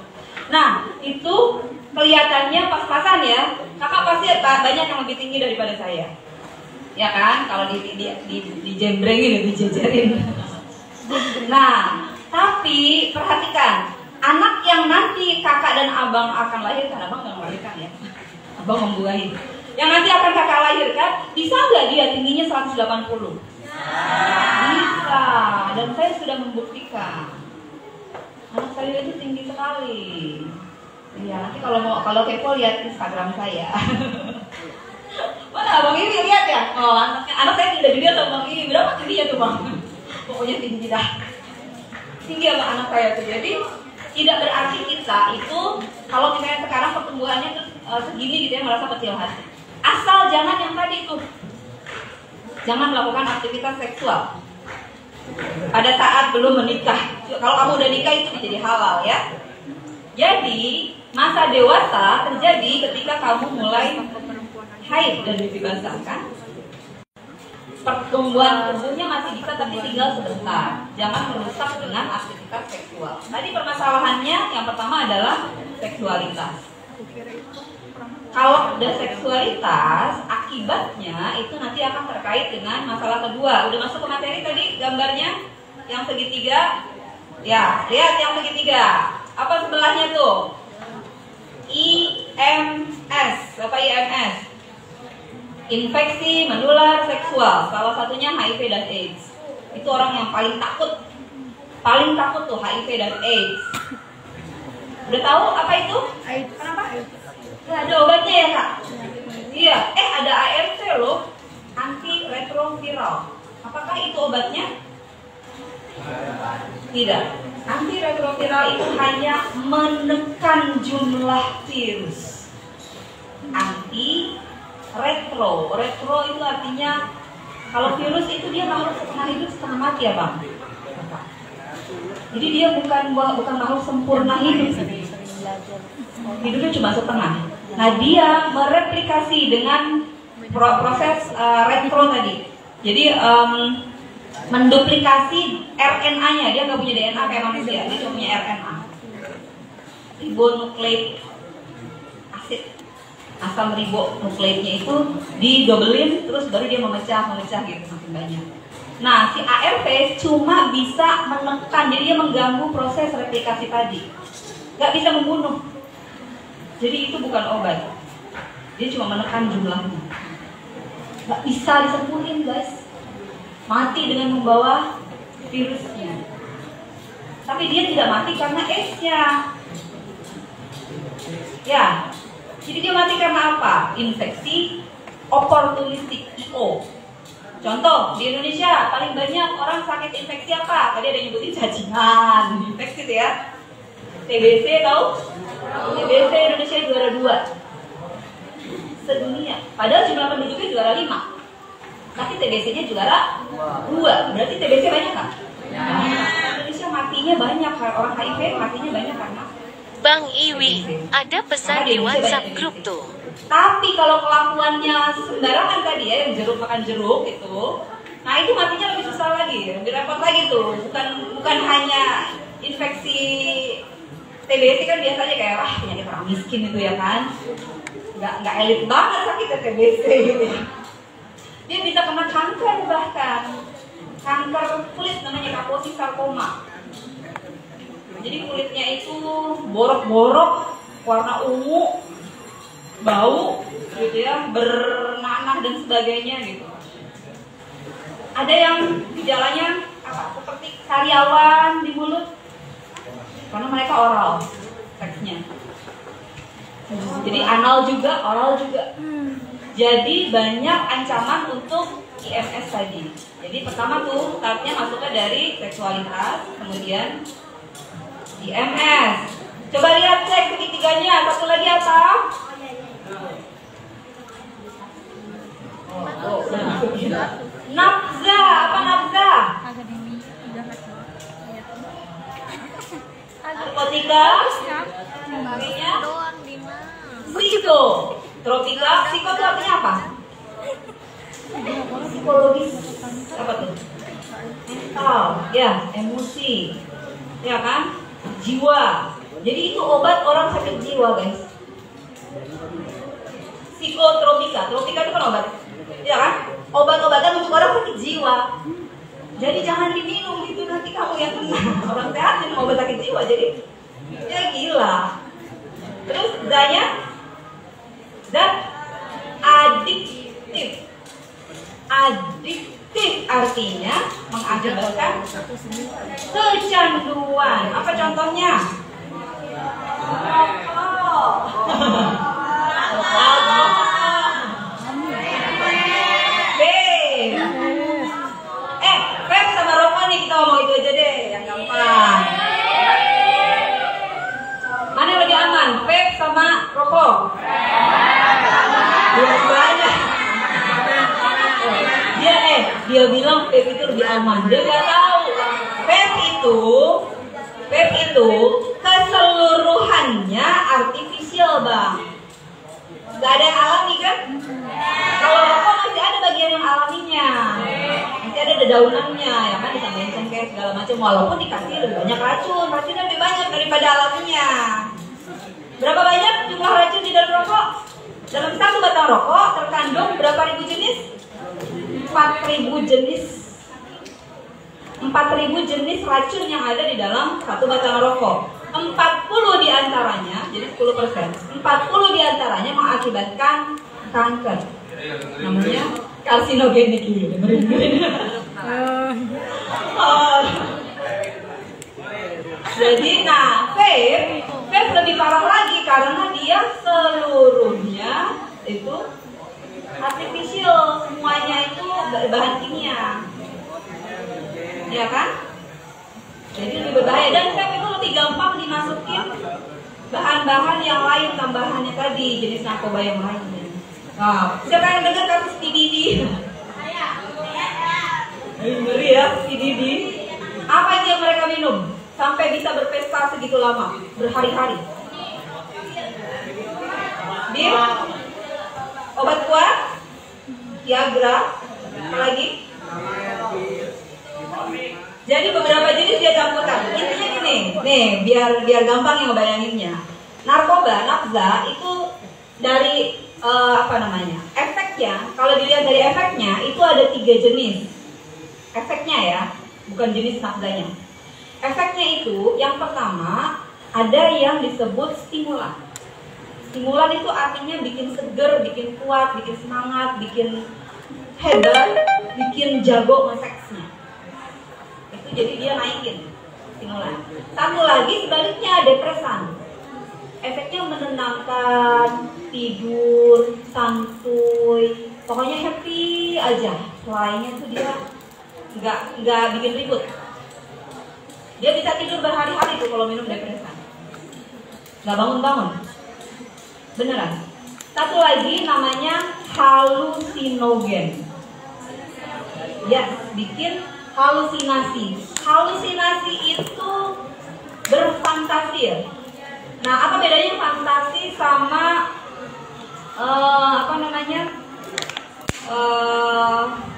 Nah, itu kelihatannya pas-pasan ya. Kakak pasti banyak yang lebih tinggi daripada saya. Ya kan, kalau dijembrengin, dijejerin. Nah, tapi perhatikan, anak yang nanti kakak dan abang akan lahirkan, abang nggak melahirkan ya, abang membuahi. Yang nanti akan kakak lahirkan, bisa nggak dia tingginya 180? Bisa, dan saya sudah membuktikan. Anak saya itu tinggi sekali. Iya, nanti kalau kepo lihat Instagram saya. Mana Bang Iwi lihat ya? Oh, anak saya tidak dilihat sama Bang Iwi. Berapa tingginya tuh Bang? Pokoknya tinggi dah. Tinggi sama anak saya tuh. Jadi tidak berarti kita itu kalau misalnya sekarang pertumbuhannya tuh segini gitu ya merasa kecil hati. Asal jangan yang tadi itu. Jangan melakukan aktivitas seksual pada saat belum menikah. Kalau kamu udah nikah itu menjadi halal ya. Jadi masa dewasa terjadi ketika kamu mulai haid dan mimpi basah kan? Pertumbuhan tubuhnya masih bisa tapi tinggal sebentar. Jangan merusak dengan aktivitas seksual. Tadi permasalahannya yang pertama adalah seksualitas. Kalau udah seksualitas, akibatnya itu nanti akan terkait dengan masalah kedua. Udah masuk ke materi tadi gambarnya yang segitiga. Ya, lihat yang segitiga. Apa sebelahnya tuh? IMS. Apa IMS? Infeksi menular seksual. Salah satunya HIV dan AIDS. Itu orang yang paling takut. Paling takut tuh HIV dan AIDS. Udah tahu apa itu? Kenapa? Nggak ada obatnya ya Kak? Iya. Ada ART loh. Antiretroviral. Apakah itu obatnya? Tidak. Antiretroviral itu hanya menekan jumlah virus. Retro itu artinya kalau virus itu dia makhluk setengah hidup setengah mati ya Bang. Jadi dia bukan makhluk sempurna hidup. Hidupnya cuma setengah. Nah dia mereplikasi dengan proses retro tadi. Jadi menduplikasi RNA-nya. Dia nggak punya DNA kayak manusia. Dia cuma punya RNA. Ribonukleik asid. Asam ribonukleiknya itu didobelin terus baru dia memecah gitu makin banyak. Nah si ARV cuma bisa menekan, jadi dia mengganggu proses replikasi tadi, nggak bisa membunuh. Jadi itu bukan obat, dia cuma menekan jumlahnya. Nggak bisa disembuhin guys, mati dengan membawa virusnya. Tapi dia tidak mati karena AIDS-nya. Ya. Jadi dia mati karena apa? Infeksi opportunistic IO. Contoh, di Indonesia paling banyak orang sakit infeksi apa? Tadi ada yang nyebutin cacingan, infeksi tuh ya. TBC tahu? TBC Indonesia juara 2 sedunia. Padahal jumlah penduduknya juara 5. Tapi TBC-nya juara 2. Berarti TBC banyak kan? Indonesia matinya banyak, orang HIV matinya banyak karena Bang Iwi, ada pesan di WhatsApp grup tuh. Tapi kalau kelakuannya sembarangan tadi ya, yang jeruk makan jeruk itu, nah itu matinya lebih susah lagi, lebih repot lagi tuh. Bukan hanya infeksi TBC kan biasanya kayak penyakit orang miskin itu ya kan, nggak elit banget sakitnya TBC gitu. Dia bisa kena kanker bahkan, kanker kulit namanya Kaposi sarkoma. Jadi kulitnya itu borok-borok warna ungu, bau, gitu ya, bernanah dan sebagainya gitu. Ada yang gejalanya apa? Seperti sariawan di mulut, karena mereka oral seksnya. Jadi anal juga, oral juga. Jadi banyak ancaman untuk IMS tadi. Jadi pertama tuh tahapnya masuknya dari seksualitas, kemudian IMS. Coba lihat cek segitiganya. Satu lagi apa? Nafza. Apa nafza? Narkotika. Artinya psiko. Tropika. Psiko itu artinya apa? Psikologis. Apa tuh? Mental. Ya, emosi. Ya kan? Jiwa. Jadi itu obat orang sakit jiwa, guys. Psikotropika. Tropika itu kan obat. Ya kan? Obat-obatan untuk orang sakit jiwa. Jadi jangan diminum itu, nanti kamu yang kena. Orang sehat minum obat sakit jiwa, jadi ya gila. Terus zanya, zat adiktif. Adiktif artinya mengakibatkan kecanduan. Apa contohnya? Vape sama rokok nih, kita ngomong itu aja deh, yang gampang. Mana yang lebih aman, vape sama rokok? Dua-duanya. Dia bilang vape itu lebih aman. Dia nggak tahu. Vape itu keseluruhannya artifisial, Bang. Gak ada yang alami kan? Kalau rokok masih ada bagian yang alaminya, masih ada daunannya, ya kan, ditambahin cengkeh segala macam. Walaupun dikasih lebih banyak racunnya lebih banyak daripada alaminya. Berapa banyak jumlah racun di dalam rokok? Dalam satu batang rokok terkandung berapa ribu jenis? 4.000 jenis. 4.000 jenis racun yang ada di dalam satu batang rokok. 40 diantaranya, jadi 10%, 40 diantaranya mengakibatkan kanker. Namanya karsinogenik gitu. Jadi, vape lebih parah lagi karena dia seluruhnya itu artificial, semuanya itu bahan kimia, ya kan? Jadi lebih berbahaya, dan vape itu lebih gampang dimasukin bahan-bahan yang lain tambahannya tadi, jenis narkoba yang lain. Nah, siapa yang dengar kasus TDD? Ngeri ya, TDD. Apa aja yang mereka minum sampai bisa berpesta segitu lama, berhari-hari? Bir, obat kuat, Viagra, apa lagi? Jadi beberapa jenis dia campurkan. Intinya gini, nih biar gampang yang ngebayanginnya. Narkoba, nafza itu dari efeknya. Kalau dilihat dari efeknya itu ada 3 jenis. Efeknya ya, bukan jenis nafzanya. Efeknya itu yang pertama ada yang disebut stimulan. Stimulan itu artinya bikin seger, bikin kuat, bikin semangat, bikin hebat, bikin jago ngeseksnya. Itu jadi dia naikin stimulan. Satu lagi sebaliknya depresan. Efeknya menenangkan, tidur, santuy, pokoknya happy aja. Selainnya tuh dia nggak bikin ribut. Dia bisa tidur berhari-hari tuh kalau minum depresan. Nggak bangun-bangun. Beneran. Satu lagi namanya halusinogen. Ya, bikin halusinasi. Halusinasi itu berfantasi. Nah, apa bedanya fantasi sama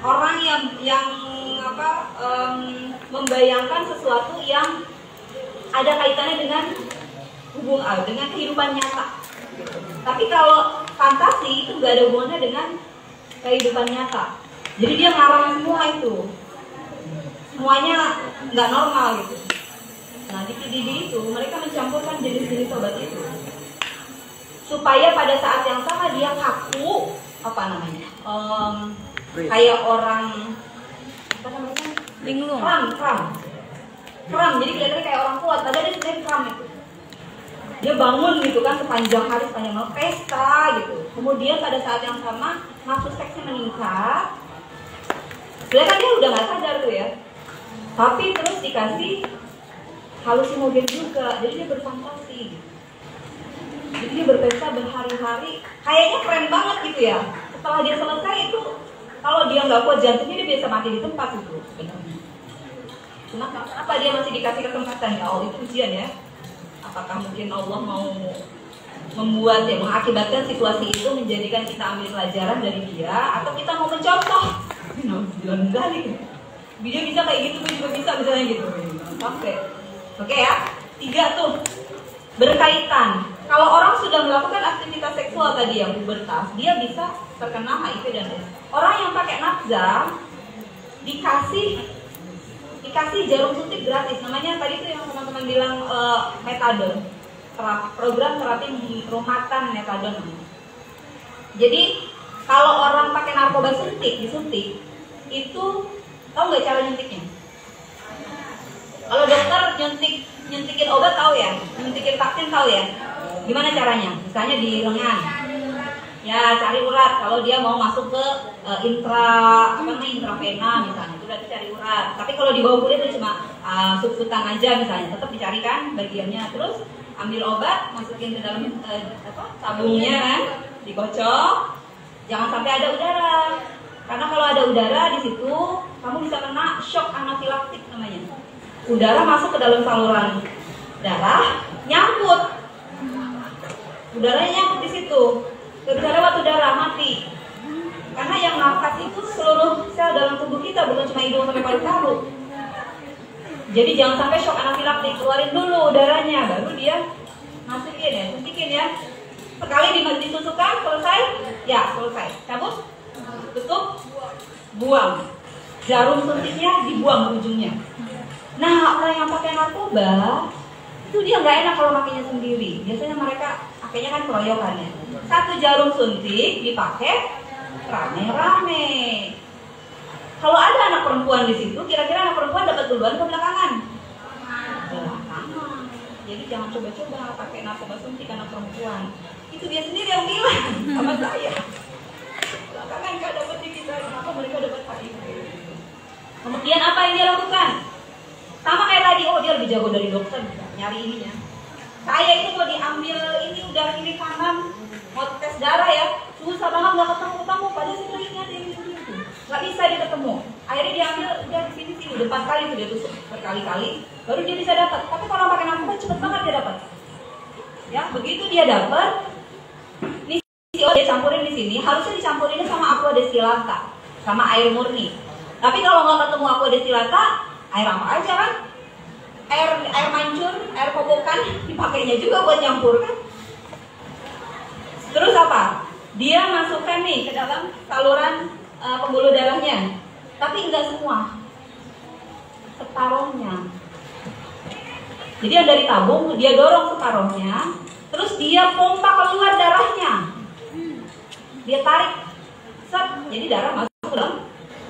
orang yang membayangkan sesuatu yang ada kaitannya dengan dengan kehidupan nyata. Tapi kalau fantasi itu nggak ada hubungannya dengan kehidupan nyata. Jadi dia ngarang semua itu, semuanya nggak normal gitu. Nah di PDD itu mereka mencampurkan jenis-jenis obat itu. supaya pada saat yang sama dia kaku, apa namanya, kayak orang, apa namanya, linglung, kram, jadi kelihatannya kayak orang kuat, padahal dia sebenarnya kram itu. Dia bangun gitu kan sepanjang hari, sepanjang malam, pesta gitu. Kemudian pada saat yang sama nafsu seksnya meningkat. Sebenarnya kan dia udah nggak sadar tuh ya, tapi terus dikasih halusinogen juga, jadi dia berfantasi gitu. Jadi dia berpesta berhari-hari, kayaknya keren banget gitu ya. Setelah dia selesai itu, kalau dia nggak kuat jantungnya dia bisa mati di tempat itu sebenarnya. Cuma kenapa dia masih dikasih kesempatan? Ya, oh itu ujian ya. Apakah mungkin Allah mau membuat ya, mengakibatkan situasi itu menjadikan kita ambil pelajaran dari dia, atau kita mau mencontoh? Bilang kali, dia bisa kayak gitu, gue juga bisa misalnya gitu. Sampai, oke ya, 3 tuh berkaitan. Kalau orang sudah melakukan aktivitas seksual tadi yang pubertas, dia bisa terkena HIV dan AIDS. Orang yang pakai nafza dikasih jarum suntik gratis. Namanya tadi tuh yang teman-teman bilang metadon, program terapi rumatan metadon. Jadi kalau orang pakai narkoba disuntik, itu tahu nggak cara nyuntiknya? Kalau dokter nyuntikin obat tahu ya, nyuntikin vaksin tahu ya. Gimana caranya? Misalnya di lengan, ya cari urat. Kalau dia mau masuk ke intravena misalnya, itu berarti cari urat. Tapi kalau di bawah kulit itu cuma sut-sutan aja misalnya, tetap dicarikan bagiannya. Terus ambil obat, masukin ke dalam tabungnya kan, dikocok. Jangan sampai ada udara, karena kalau ada udara di situ, kamu bisa kena shock anafilaktik namanya. Udara masuk ke dalam saluran darah, nyangkut. Udaranya nyangkut di situ, gak bisa lewat udara, mati. Karena yang nafas itu seluruh sel dalam tubuh kita, bukan cuma hidung sampai paru-paru. Jadi jangan sampai shock anafilaktik, keluarin dulu udaranya, baru dia masukin ya, suntikin ya. Sekali disusukkan, selesai, ya selesai. Cabut, tutup, buang. Jarum suntiknya dibuang ujungnya. Nah, orang yang pakai narkoba itu dia nggak enak kalau makainya sendiri. Biasanya mereka pakainya kan keroyokannya. 1 jarum suntik dipakai rame-rame. Kalau ada anak perempuan di situ, kira-kira anak perempuan dapat duluan atau belakangan? Belakangan. Jadi jangan coba-coba pakai narkoba suntik anak perempuan. Itu dia sendiri yang bilang sama saya. Belakangan nggak dapat di kita, kenapa mereka dapat HIV? Kemudian apa yang dia lakukan? Sama kayak tadi, oh dia lebih jago dari dokter, nyari ininya. Saya itu mau diambil ini udah kiri kanan, mau tes darah ya, susah banget nggak ketemu, padahal sebenarnya ada yang itu, nggak bisa dia ketemu. Akhirnya diambil udah di sini udah 4 kali tuh dia tusuk berkali-kali, baru dia bisa dapat. Tapi kalau pakai narkoba cepet banget dia dapat. Ya begitu dia dapat, nih dia campurin di sini, harusnya dicampurinnya sama aqua destillata, sama air murni. Tapi kalau nggak ketemu aqua destillata, air apa aja kan? Air mancur, air kobokan dipakainya juga buat nyampur kan? Terus apa? Dia masukkan nih ke dalam saluran pembuluh darahnya, tapi enggak semua, separuhnya. Jadi yang dari tabung dia dorong separuhnya, terus dia pompa keluar darahnya, dia tarik, set, jadi darah masuk ke dalam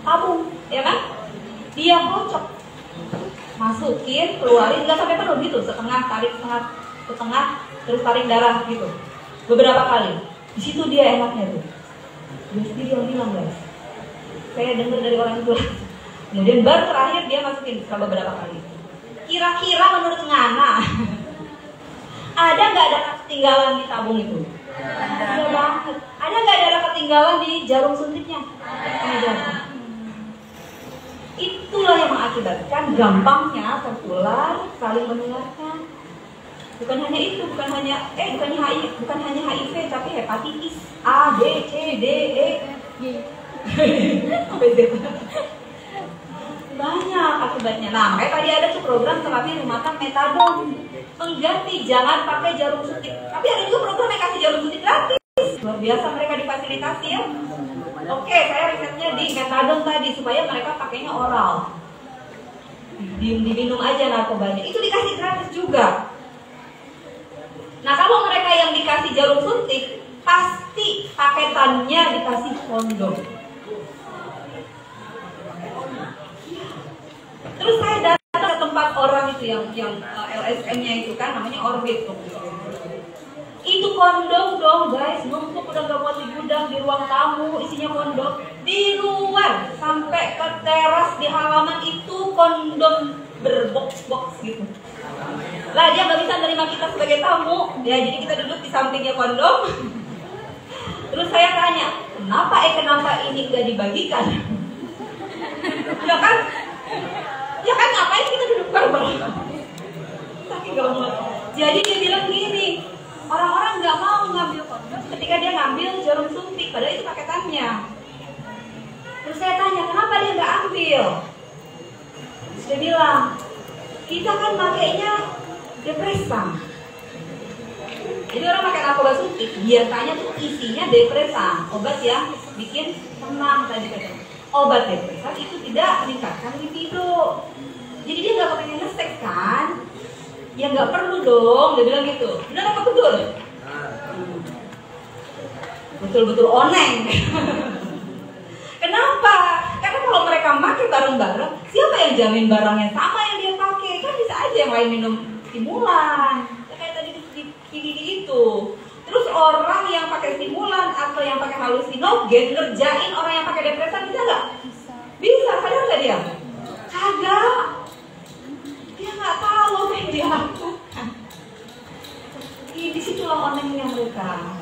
tabung, ya kan? Dia kocok, masukin, keluarin, nggak sampai penuh gitu, setengah, tarik setengah, terus tarik darah gitu, beberapa kali. Di situ dia enaknya tuh. Dia sendiri yang bilang guys, saya dengar dari orang tua. Kemudian baru terakhir dia masukin setelah beberapa kali. Kira-kira menurut Ngana, ada nggak ada ketinggalan di tabung itu? Ada banget. Ada nggak ada ketinggalan di jarum suntiknya? Ada. Itulah yang mengakibatkan gampangnya tertular, saling menularkan. Bukan hanya itu, bukan hanya HIV, tapi hepatitis A, B, C, D, E, sampai Z. Banyak akibatnya. Nah, makanya tadi ada tuh program terapi rumatan metadon, mengganti, jangan pakai jarum suntik. Tapi ada juga program yang kasih jarum suntik gratis. Luar biasa mereka difasilitasi ya. Oke, saya risetnya di metadon tadi supaya mereka pakainya oral. Diminum aja narkobanya. Itu dikasih gratis juga. Nah, kalau mereka yang dikasih jarum suntik, pasti paketannya dikasih kondom. Terus saya datang ke tempat orang itu yang LSM-nya itu kan namanya Orbit. Itu kondom dong guys, numpuk udah gak buat di gudang, di ruang tamu isinya kondom. Di luar sampai ke teras di halaman itu kondom berbox-box gitu. Lah dia nggak bisa menerima kita sebagai tamu, ya jadi kita duduk di sampingnya kondom. Terus saya tanya, kenapa ini nggak dibagikan? Ya kan ngapain kita duduk bareng? Tapi nggak mau. Jadi dia bilang gini, orang-orang nggak mau ngambil kondom ketika dia ngambil jarum suntik, padahal itu paketannya. Terus saya tanya, kenapa dia nggak ambil? Terus dia bilang, kita kan pakainya depresan. Jadi orang pakai narkoba suntik biasanya tuh isinya depresan, obat yang bikin tenang tadi katanya. Obat depresan itu tidak meningkatkan libido. Jadi dia nggak kepengen nge-seks kan? Ya nggak perlu dong, dia bilang gitu. Benar apa betul? Betul-betul oneng. Kenapa? Karena kalau mereka pakai bareng-bareng, siapa yang jamin barangnya sama yang dia pakai? Kan bisa aja yang lain minum stimulan, ya kayak tadi di itu. Terus orang yang pakai stimulan atau yang pakai halusinogen ngerjain orang yang pakai depresan bisa nggak? Bisa, sadar nggak dia? Kagak. Dia nggak tahu apa yang dia lakukan. Di situlah onengnya mereka.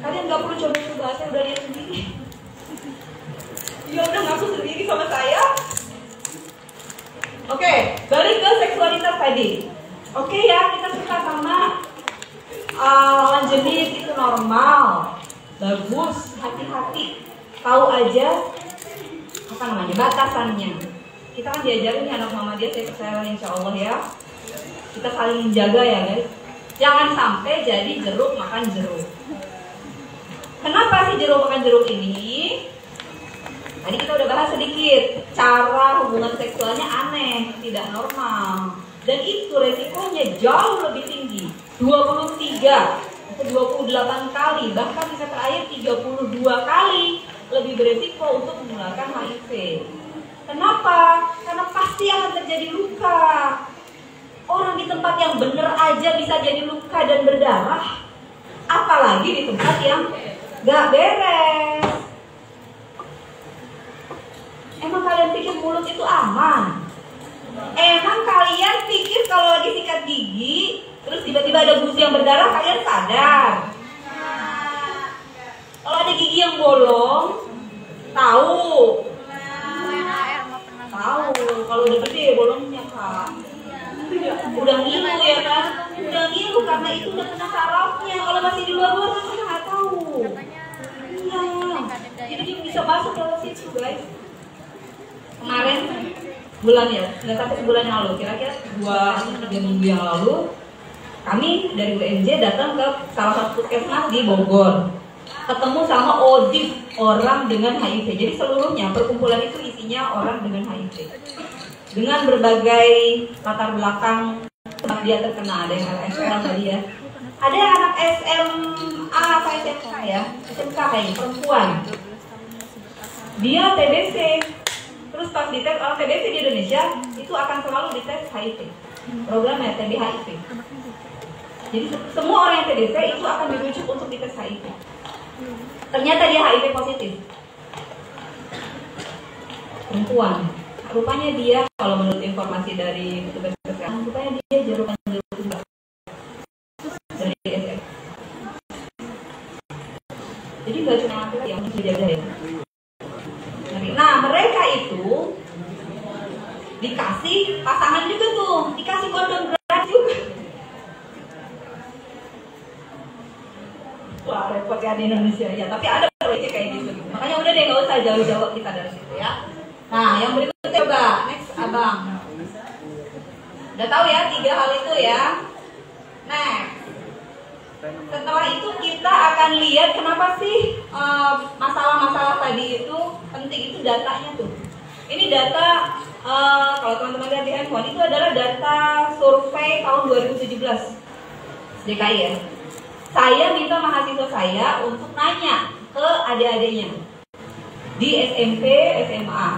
Kalian nggak perlu coba-coba, saya udah lihat sendiri. Dia udah ngaku sendiri sama saya. Oke, balik ke seksualitas tadi. Oke ya, kita suka sama lawan jenis itu normal, bagus, hati-hati, tahu aja apa namanya batasannya. Kita kan diajarin ya anak mama dia, saya percaya insya Allah ya. Kita saling menjaga ya guys. Jangan sampai jadi jeruk makan jeruk. Kenapa sih jeruk makan jeruk ini? Tadi kita udah bahas sedikit, cara hubungan seksualnya aneh, tidak normal. Dan itu resikonya jauh lebih tinggi, 23 atau 28 kali, bahkan bisa terakhir 32 kali lebih beresiko untuk menularkan HIV. Kenapa? Karena pasti akan terjadi luka. Orang di tempat yang benar aja bisa jadi luka dan berdarah, apalagi di tempat yang gak beres. Emang kalian pikir mulut itu aman? Emang kalian pikir kalau lagi sikat gigi terus tiba-tiba ada gusi yang berdarah kalian sadar? Kalau ada gigi yang bolong, tahu? Tahu. Kalau udah gede bolongnya kak, udah ngilu ya kan? Udah ngilu karena itu udah kena sarafnya. Kalau masih di luar-luar kan kita nggak tahu. Iya. Jadi dia bisa masuk dalam situ guys. Kemarin bulan ya, nggak sampai sebulan yang lalu, kira-kira 2 atau 3 minggu yang lalu, kami dari UMJ datang ke salah satu puskesmas di Bogor, ketemu sama ODIF, orang dengan HIV. Jadi seluruhnya perkumpulan itu isinya orang dengan HIV, dengan berbagai latar belakang tempat dia terkena. Ada yang LSM tadi ya, ada anak SMA apa SMK ya, SMK kayaknya perempuan, dia TBC. Terus pas dites orang TBC di Indonesia itu akan selalu dites HIV, programnya TB HIV. Jadi semua orang yang TBC itu akan dirujuk untuk dites HIV. Ternyata dia HIV positif, perempuan. Rupanya dia, kalau menurut informasi dari petugas kesehatan, rupanya dia jarukan jeruk dari SM. Jadi nggak cuma laki-laki yang dijaga ya. Nah mereka itu dikasih pasangan juga tuh, dikasih kondom gratis juga. Wah repot ya di Indonesia ya, tapi ada proyek kayak gitu. Makanya udah deh nggak usah jauh-jauh kita dari situ ya. Nah yang berikutnya coba, next abang. Udah tahu ya 3 hal itu ya. Next. Setelah itu kita akan lihat kenapa sih masalah-masalah tadi itu penting, itu datanya tuh. Ini data, kalau teman-teman lihat di handphone, itu adalah data survei tahun 2017 DKI ya. Saya minta mahasiswa saya untuk nanya ke adik-adiknya di SMP, SMA.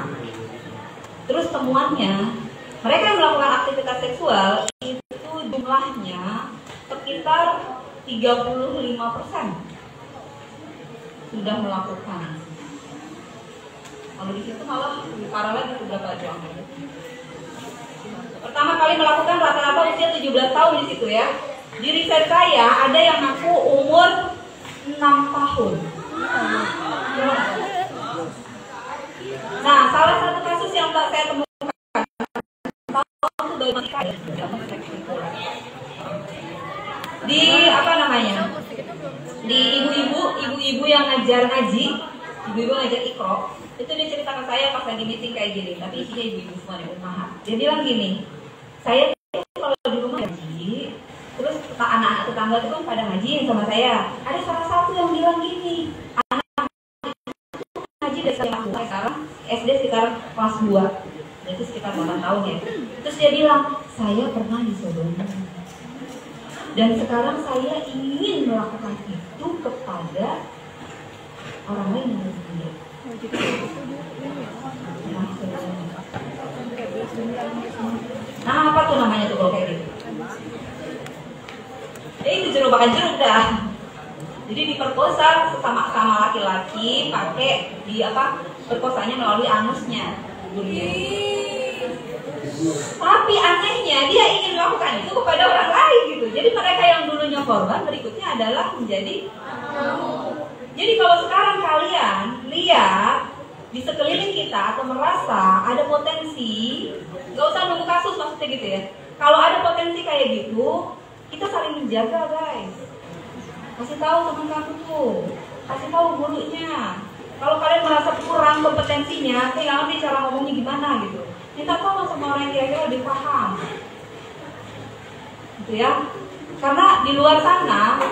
Terus temuannya, mereka yang melakukan aktivitas seksual itu jumlahnya sekitar 35% sudah melakukan. Kalau di situ malah lebih parah lagi beberapa jam. Pertama kali melakukan rata-rata usia 17 tahun di situ ya. Di riset saya ada yang ngaku umur 6 tahun. Nah, salah satu kasus yang saya temukan di apa namanya? Di ibu-ibu yang ngajar ngaji, ibu-ibu ngajar ikro, itu dia cerita ke saya pas lagi meeting kayak gini, tapi isinya ibu-ibu semua di rumah. Dia bilang gini, saya kalau di rumah ngaji, terus anak-anak tetangga itu kan pada ngaji sama saya. Ada salah satu yang bilang gini, anak ngaji dari sekarang SD sekitar kelas 2, itu sekitar 8 tahun ya. Terus dia bilang, saya pernah disodomi dan sekarang saya ingin melakukan itu kepada orang lain yang berbeda. Nah, apa tuh namanya tuh kalau kayak gitu? Itu jeruk makan jeruk dah. Jadi diperkosa sama laki-laki pakai di apa? Perkosanya melalui anusnya. Tapi anehnya dia ingin melakukan itu kepada orang lain gitu. Jadi mereka yang dulunya korban berikutnya adalah menjadi. Jadi kalau sekarang kalian lihat di sekeliling kita atau merasa ada potensi, nggak usah nunggu kasus maksudnya gitu ya. Kalau ada potensi kayak gitu, kita saling menjaga guys. Kasih tahu teman kamu tuh, kasih tahu gurunya. Kalau kalian merasa kurang kompetensinya, saya nggak ngerti cara ngomongnya gimana gitu. Minta tolong sama orang yang kira-kira lebih paham, gitu ya. Karena di luar sana,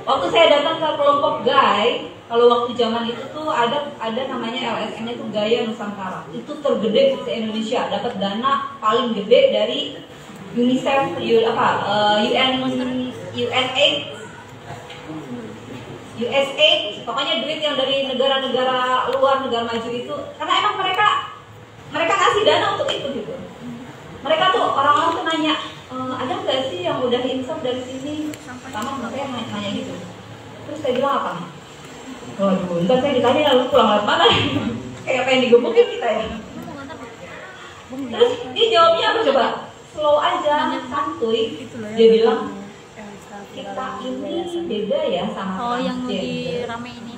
waktu saya datang ke kelompok GAI, kalau waktu zaman itu tuh ada namanya LSM-nya tuh Gaya Nusantara. Itu tergede di Indonesia, dapat dana paling gede dari UNICEF, USAID, pokoknya duit yang dari negara-negara luar, negara maju itu, karena emang mereka ngasih dana untuk itu gitu. Mereka tuh orang-orang tuh nanya, ada nggak sih yang udah insaf dari sini? Pertama saya nanya gitu. Terus saya bilang apa? Waduh, ntar saya ditanya lalu pulang lewat mana? Kayak pengen digebukin kita ya. Terus dia jawabnya apa coba? Slow aja, santuy. Dia bilang, kita ini beda ya sama Oh, yang transgender. lagi rame ini.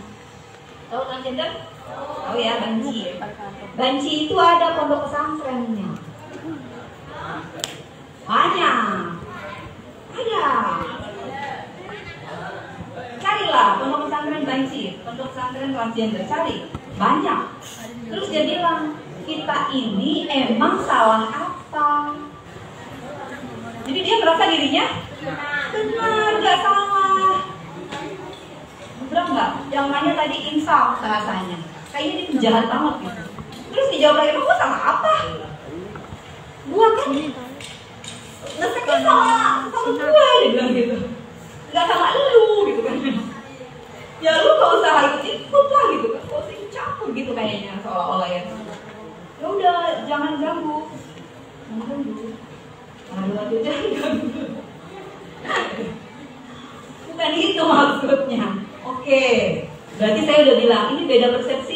Tahu transgender? Tahu ya, Banci. Banci itu ada pondok pesantrennya. Banyak. Ada. Carilah pondok pesantren Banci, pondok pesantren transgender, cari. Banyak. Terus dia bilang, kita ini emang salah apa? Jadi dia merasa dirinya benar, nggak salah. Bener nggak? Yang nanya tadi insaf bahasanya. Kayaknya dia penjahat banget gitu. Terus dijawab lagi, lu sama apa? Gua kan ngeseknya sama gue, dia bilang gitu. Nggak sama lu gitu kan. Ya lu gak usah ikut lah gitu kan. Gak usah ikut campur gitu kayaknya seolah-olah ya. Ya udah, jangan ganggu. Jangan ganggu. Aduh, jangan ganggu. Bukan itu maksudnya. Oke, berarti saya udah bilang ini beda persepsi